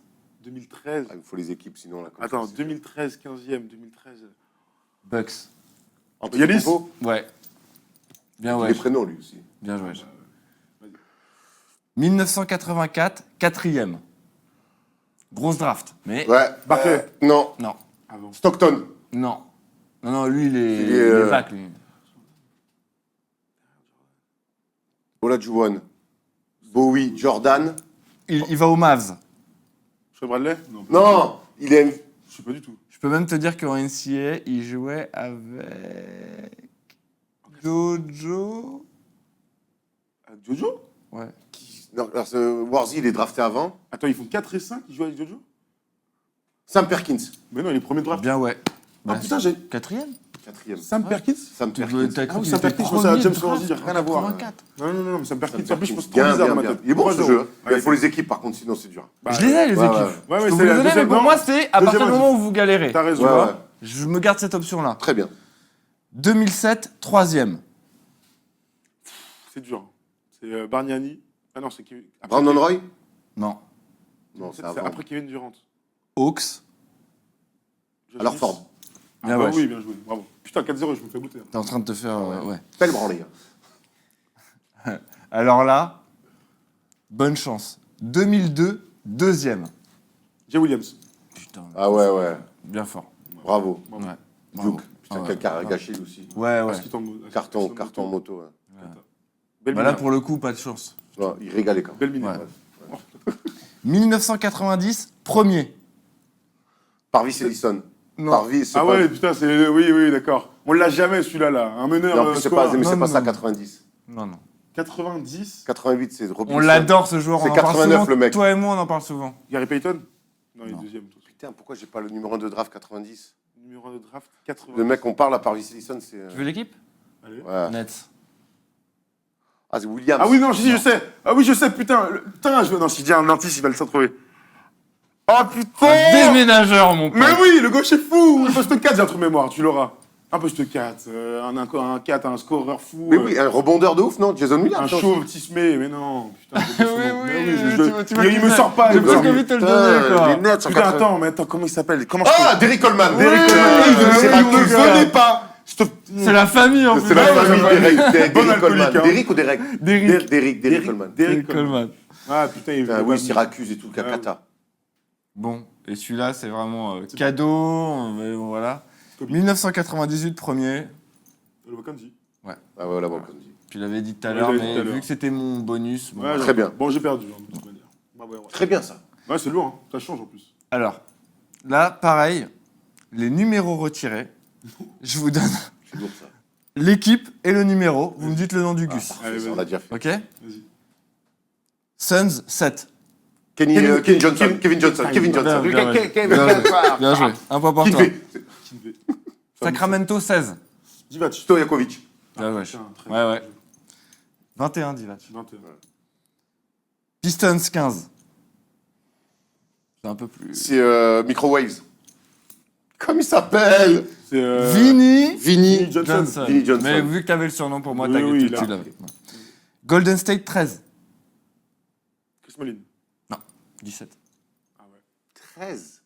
Ah, il faut les équipes, sinon là. Attends, 2013, 15e, 2013. Bucks. Yanis. Ouais. Bien Il ouais. les prénoms, lui aussi. Bien joué. 1984, 4e. Grosse draft. Mais Ouais. Barclay. Non. non. Avant. Stockton. Non. Non, lui, il est, Il est, back, lui. Olajuwon. Bowie. Jordan. Il va aux Mavs. Sean Bradley. Non. Non. Il est. Je sais pas du tout. Je peux même te dire qu'en NCAA, il jouait avec Jojo. Jojo. Ouais. Non, alors, Warzy, il est drafté avant. Attends, ils font 4 et 5, ils jouent avec Jojo. Sam Perkins. Mais non, il est premier draft. Bien ouais. Ah putain, j'ai. 4e. Quatrième. Sam Perkins. Sam Perkins. Ah oui, Sam Perkins, je pensais à James Worthy, rien à voir. 84. Non, mais Sam Perkins, Sam en plus, je pense Perkins. trop bizarre dans ma Bien. tête. Il est bon ce 3-0. jeu. Ouais, Il faut les équipes, par contre, sinon c'est dur. Bah, Je les ai, les ouais, équipes. Ouais, Je mais peux vous c'est les la donner, mais deuxième. pour Non, moi, c'est à partir du deuxième, moment où vous galérez. T'as raison. Tu vois. Ouais. Je me garde cette option-là. Très bien. 2007, 3e. C'est dur. C'est Bargnani. Ah non, c'est Kevin. Brandon Roy. Non. Non, c'est C'est avant. après Kevin Durant. Hawks. Alors Ford. Bien bah ouais. oui, bien joué. Bravo. Putain, 4-0, je me fais goûter. T'es en train de te faire... ouais. Belle branlée. Alors là, bonne chance. 2002, 2e. Jay Williams. Putain. Ah ouais. Bien fort. Bravo. Ouais. Bravo. Duke. Putain, Ah ouais. quel carré gâché lui aussi. Ouais. Parce qu'il tombe- Carton moto. Ouais. Belle Bah là, mineur. pour le coup, pas de chance. Non, il régalait quand même. Belle mineur. Ouais. 1990, 1er. Parvis Ellison. Non. Parvis, c'est Ah pas... ouais, putain, c'est. Oui, d'accord. On l'a jamais celui-là, là. Un meneur. Mais en plus, c'est pas, scoreur. mais c'est Non, pas non, ça, non. 90. Non. 90. 88, c'est Robinson. On l'adore ce joueur. C'est on en parle 89, souvent. le mec. Toi et moi, on en parle souvent. Gary Payton. Non, il est Non. deuxième. Putain, pourquoi j'ai pas le numéro 1 de draft 90? Numéro 1 de draft, 80. Le mec qu'on parle à Parvis Ellison, c'est... Tu veux l'équipe? Allez. Ouais. Nets. Ah, c'est Williams. Ah oui, non, je sais. Ah oui, je sais, putain. Putain, non, si je dis un artiste, il va le s'en trouver. Oh putain. Déménageur, mon pote. Mais oui, le gauche est fou. Un poste 4, j'ai un truc mémoire, tu l'auras. Un poste 4, un 4, un scoreur fou. Mais oui, un rebondeur de ouf, non? Jason Williams. Un chauve tismé, mais non. Putain, tu m'as il me dit ça. sort pas. J'ai il me sort presque pas. envie de te le donner, quoi. Les Nets, Putain, attends, comment il s'appelle? Comment je Ah, Derrick Coleman. Derrick Coleman. C'est Il Syracuse. ne venait pas. C'est la famille en plus. C'est la ouais, famille ouais, d'Eric Bon Coleman. alcoolique, hein. D'Eric ou d'Eric Derrick Coleman. Derrick Coleman. Ah putain, il Ah oui, Syracuse et tout, Calcata. Bon, et celui-là, c'est vraiment cadeau, mais bon, voilà. Kobe. 1998, premier. Le Wakanji. Ah ouais, là, bon, comme dit. Tu l'avais dit tout à Ouais, l'heure, je l'avais dit tout mais à l'heure. vu que c'était mon bonus. Bon, Ouais, voilà. Très bien. Bon, j'ai perdu, hein, de toute manière. Ouais. Très bien, ça. Ouais, c'est lourd, hein. Ça change en plus. Alors, là, pareil, les numéros retirés. Je vous donne C'est lourd, ça. l'équipe et le numéro. Vous me dites le nom du Gus. Allez, Ça, on vas-y. l'a déjà fait. Ok? Vas-y. Suns, 7. Kevin Johnson. Bien joué. Bien joué. Un point pour toi. Kinvey. Kinvey. Sacramento, 16. Divac. Stojakovic. Bien ouais. Putain, très Ouais, bien. ouais. 21, Divac. 21. Pistons, 15. C'est un peu plus... C'est Microwaves. Comme il s'appelle C'est Vinny Vinny Johnson. Vinny Johnson. Mais vu que tu avais le surnom pour moi, Oui, t'inquiète, oui, tu là. l'avais. Ouais. Golden State, 13. Chris Mullin. 17. 13.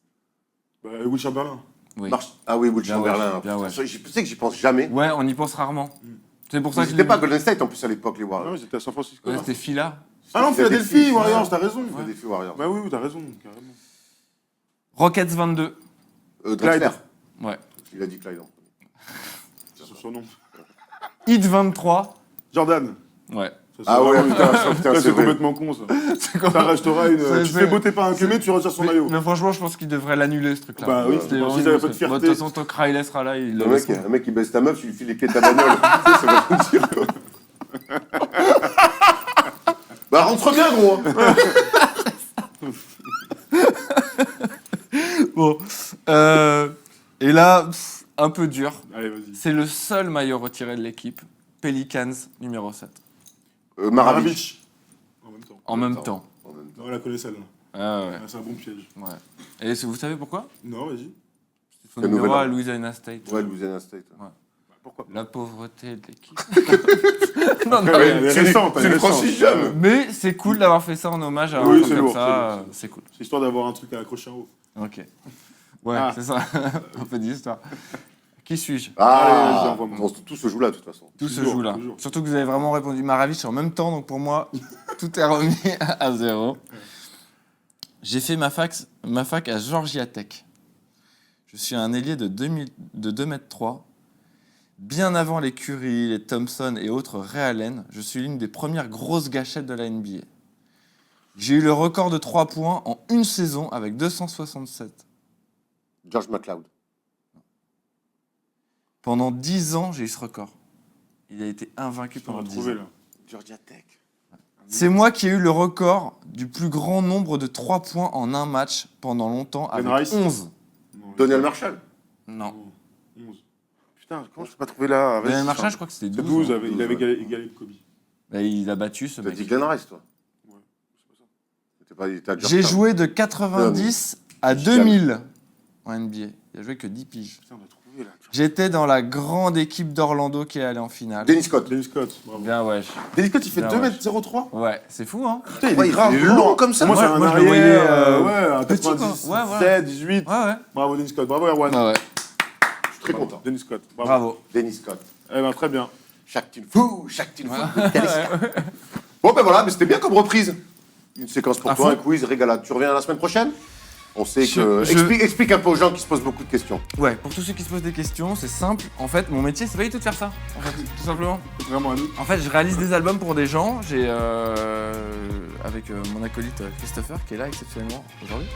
Bah, Will Chamberlain. Oui. Ah oui, Will Bien Chamberlain. ouais, bien ouais. Je sais que j'y pense jamais. Ouais, on y pense rarement. C'est pour ça Ils que je n'étaient l'ai pas mis. Golden State en plus à l'époque, les Ah Warriors. oui, c'était à San Francisco. Ouais, c'était Fila. Ah non, Philadelphie, Warriors, t'as raison. C'était des Warriors. Bah oui, oui, t'as raison, carrément. Rockets, 22. Drexler. Ouais. Il a dit Clyde. en premier. C'est son surnom. Heat, 23. Jordan. Ouais. Ça, c'est Ah ouais, vraiment- putain, Ça, c'est c'est vrai. complètement con, ça. C'est quoi Ça restera une. C'est- Tu fais botter par un cumé, tu retires son maillot. Mais franchement, je pense qu'il devrait l'annuler, ce truc-là. Bah oui, C'était s'ils horrible, avaient pas de ce truc. fierté. De toute façon, tant que Riley sera là, il le laisse. Un mec qui baisse ta meuf, tu lui files les clés de ta bagnole. Ça va te dire, quoi. Bah rentre bien, gros. Bon. Et là, un peu dur. Allez, vas-y. C'est le seul maillot retiré de l'équipe. Pelicans, numéro 7. Maravic. En même temps. En même temps. Non, on la connaît celle-là. Ah ouais. Ah, c'est un bon piège. Ouais. Et vous savez pourquoi? Non, vas-y. Son La numéro nouvelle- à Louisiana State. Ouais, Louisiana State. Pourquoi La pauvreté de l'équipe. Non, elle est récente, elle est récente. Francis Jeune. Mais c'est cool d'avoir fait ça en hommage à un Oui, truc c'est comme lourd, ça. c'est C'est cool. C'est histoire d'avoir un truc à accrocher en haut. Ok. Ouais, Ah. c'est ça. Un peu d'histoire. Qui suis-je? Allez, vas-y, Ah, envoie-moi. tout se joue là, de toute façon. Tout se Toujours, joue là. toujours. Surtout que vous avez vraiment répondu Maravic en même temps, donc pour moi, tout est remis à zéro. J'ai fait ma fac à Georgia Tech. Je suis un ailier de 2 mètres 3. Bien avant les Curry, les Thompson et autres Ray Allen, je suis l'une des premières grosses gâchettes de la NBA. J'ai eu le record de 3 points en une saison avec 267. George McLeod. Pendant 10 ans, j'ai eu ce record. Il a été invaincu On pendant va 10 trouver ans. là. Georgia Tech. C'est moi qui ai eu le record du plus grand nombre de 3 points en un match pendant longtemps Ben avec Rice. 11. Non, Daniel Marshall. Non. 11. Putain, comment je peux pas trouver là vas-y, Daniel Marshall, enfin, je crois que c'était C'est 12. 12, hein. il avait égalé Kobe. Bah, il a battu ce T'as mec. dit Glenn Rice, toi. Ouais, c'est pas ça. T'es pas- t'as déjà J'ai retard. joué de 90 à 2000 en NBA. Il a joué que 10 piges. Putain, on a trouvé là. J'étais dans la grande équipe d'Orlando qui est allée en finale. Dennis Scott. Dennis Scott, bravo. Bien, ouais. Dennis Scott, il fait Bien, 2m03. Ouais, c'est fou, hein? Putain, il Ouais, est grave il est lourd. long comme ça. Moi, c'est Moi, un je le arrière, voyais, ouais, un petit, quoi. 97, Ouais, voilà. 18. Ouais, ouais. Bravo Dennis Scott, bravo Erwan. Ouais, ouais. Je suis très content. Dennis Scott, bravo. Bravo. Dennis Scott. Eh ben, très bien. Chaque team fou, chaque team fou. Dennis Scott. Bon, ben voilà, mais c'était bien comme reprise. Une séquence pour À toi, fond. un quiz, régalade. Tu reviens la semaine prochaine? On sait Je- que. je- Explique un peu aux gens qui se posent beaucoup de questions. Ouais, pour tous ceux qui se posent des questions, c'est simple. En fait, mon métier, c'est pas du tout de faire ça. En fait, tout simplement. Vraiment à nous. En fait, je réalise des albums pour des gens. J'ai avec mon acolyte Christopher qui est là exceptionnellement aujourd'hui.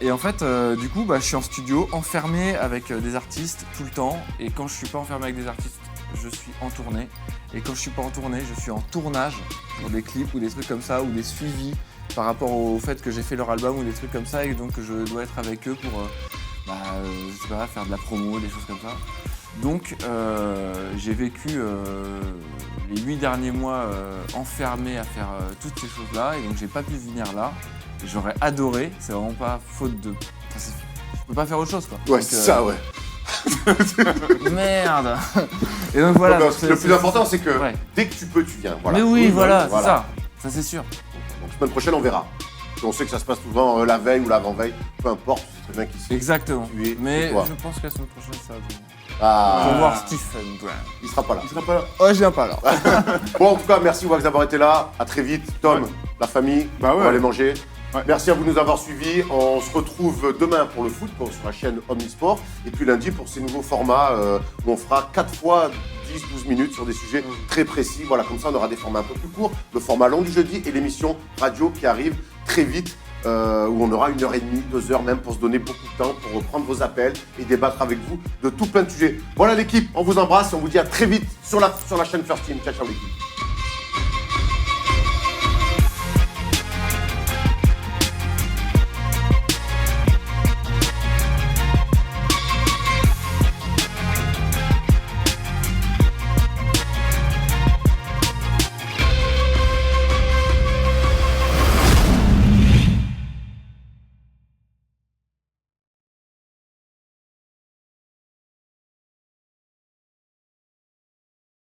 Et en fait, du coup, bah, je suis en studio, enfermé avec des artistes tout le temps. Et quand je suis pas enfermé avec des artistes, je suis en tournée. Et quand je suis pas en tournée, je suis en tournage pour des clips ou des trucs comme ça ou des suivis par rapport au fait que j'ai fait leur album ou des trucs comme ça. Et donc, je dois être avec eux pour, je sais pas, faire de la promo, des choses comme ça. Donc, j'ai vécu les 8 derniers mois enfermé à faire toutes ces choses-là, et donc j'ai pas pu venir là. Et j'aurais adoré, c'est vraiment pas faute de. Enfin, je peux pas faire autre chose, quoi. Ouais, Donc, c'est ça, ouais. Merde. Et donc voilà. Ouais, donc, le plus important, c'est que Ouais. dès que tu peux, tu viens. Voilà. Mais oui, voilà, voilà. c'est ça. Ça, c'est sûr. Donc, semaine prochaine, on verra. On sait que ça se passe souvent la veille ou l'avant-veille. Peu importe, c'est Le mec ici. Exactement. Tu es Mais chez toi. je pense que la semaine prochaine, ça va venir. Ah, Pour voir Stephen Brown. il sera pas là. Il sera pas là. Oh, je viens pas là. Bon, en tout cas, merci Wax d'avoir été là. À très vite. Tom, Ouais. la famille, Bah ouais. on va aller manger. Ouais. Merci à vous de nous avoir suivis. On se retrouve demain pour le foot sur la chaîne Omnisport. Et puis lundi pour ces nouveaux formats où on fera 4 fois 10-12 minutes sur des sujets très précis. Voilà, comme ça on aura des formats un peu plus courts. Le format long du jeudi et l'émission radio qui arrive très vite. Où on aura 1h30, 2 heures même pour se donner beaucoup de temps pour reprendre vos appels et débattre avec vous de tout plein de sujets. Voilà l'équipe, on vous embrasse et on vous dit à très vite sur la chaîne First Team. Ciao, ciao l'équipe.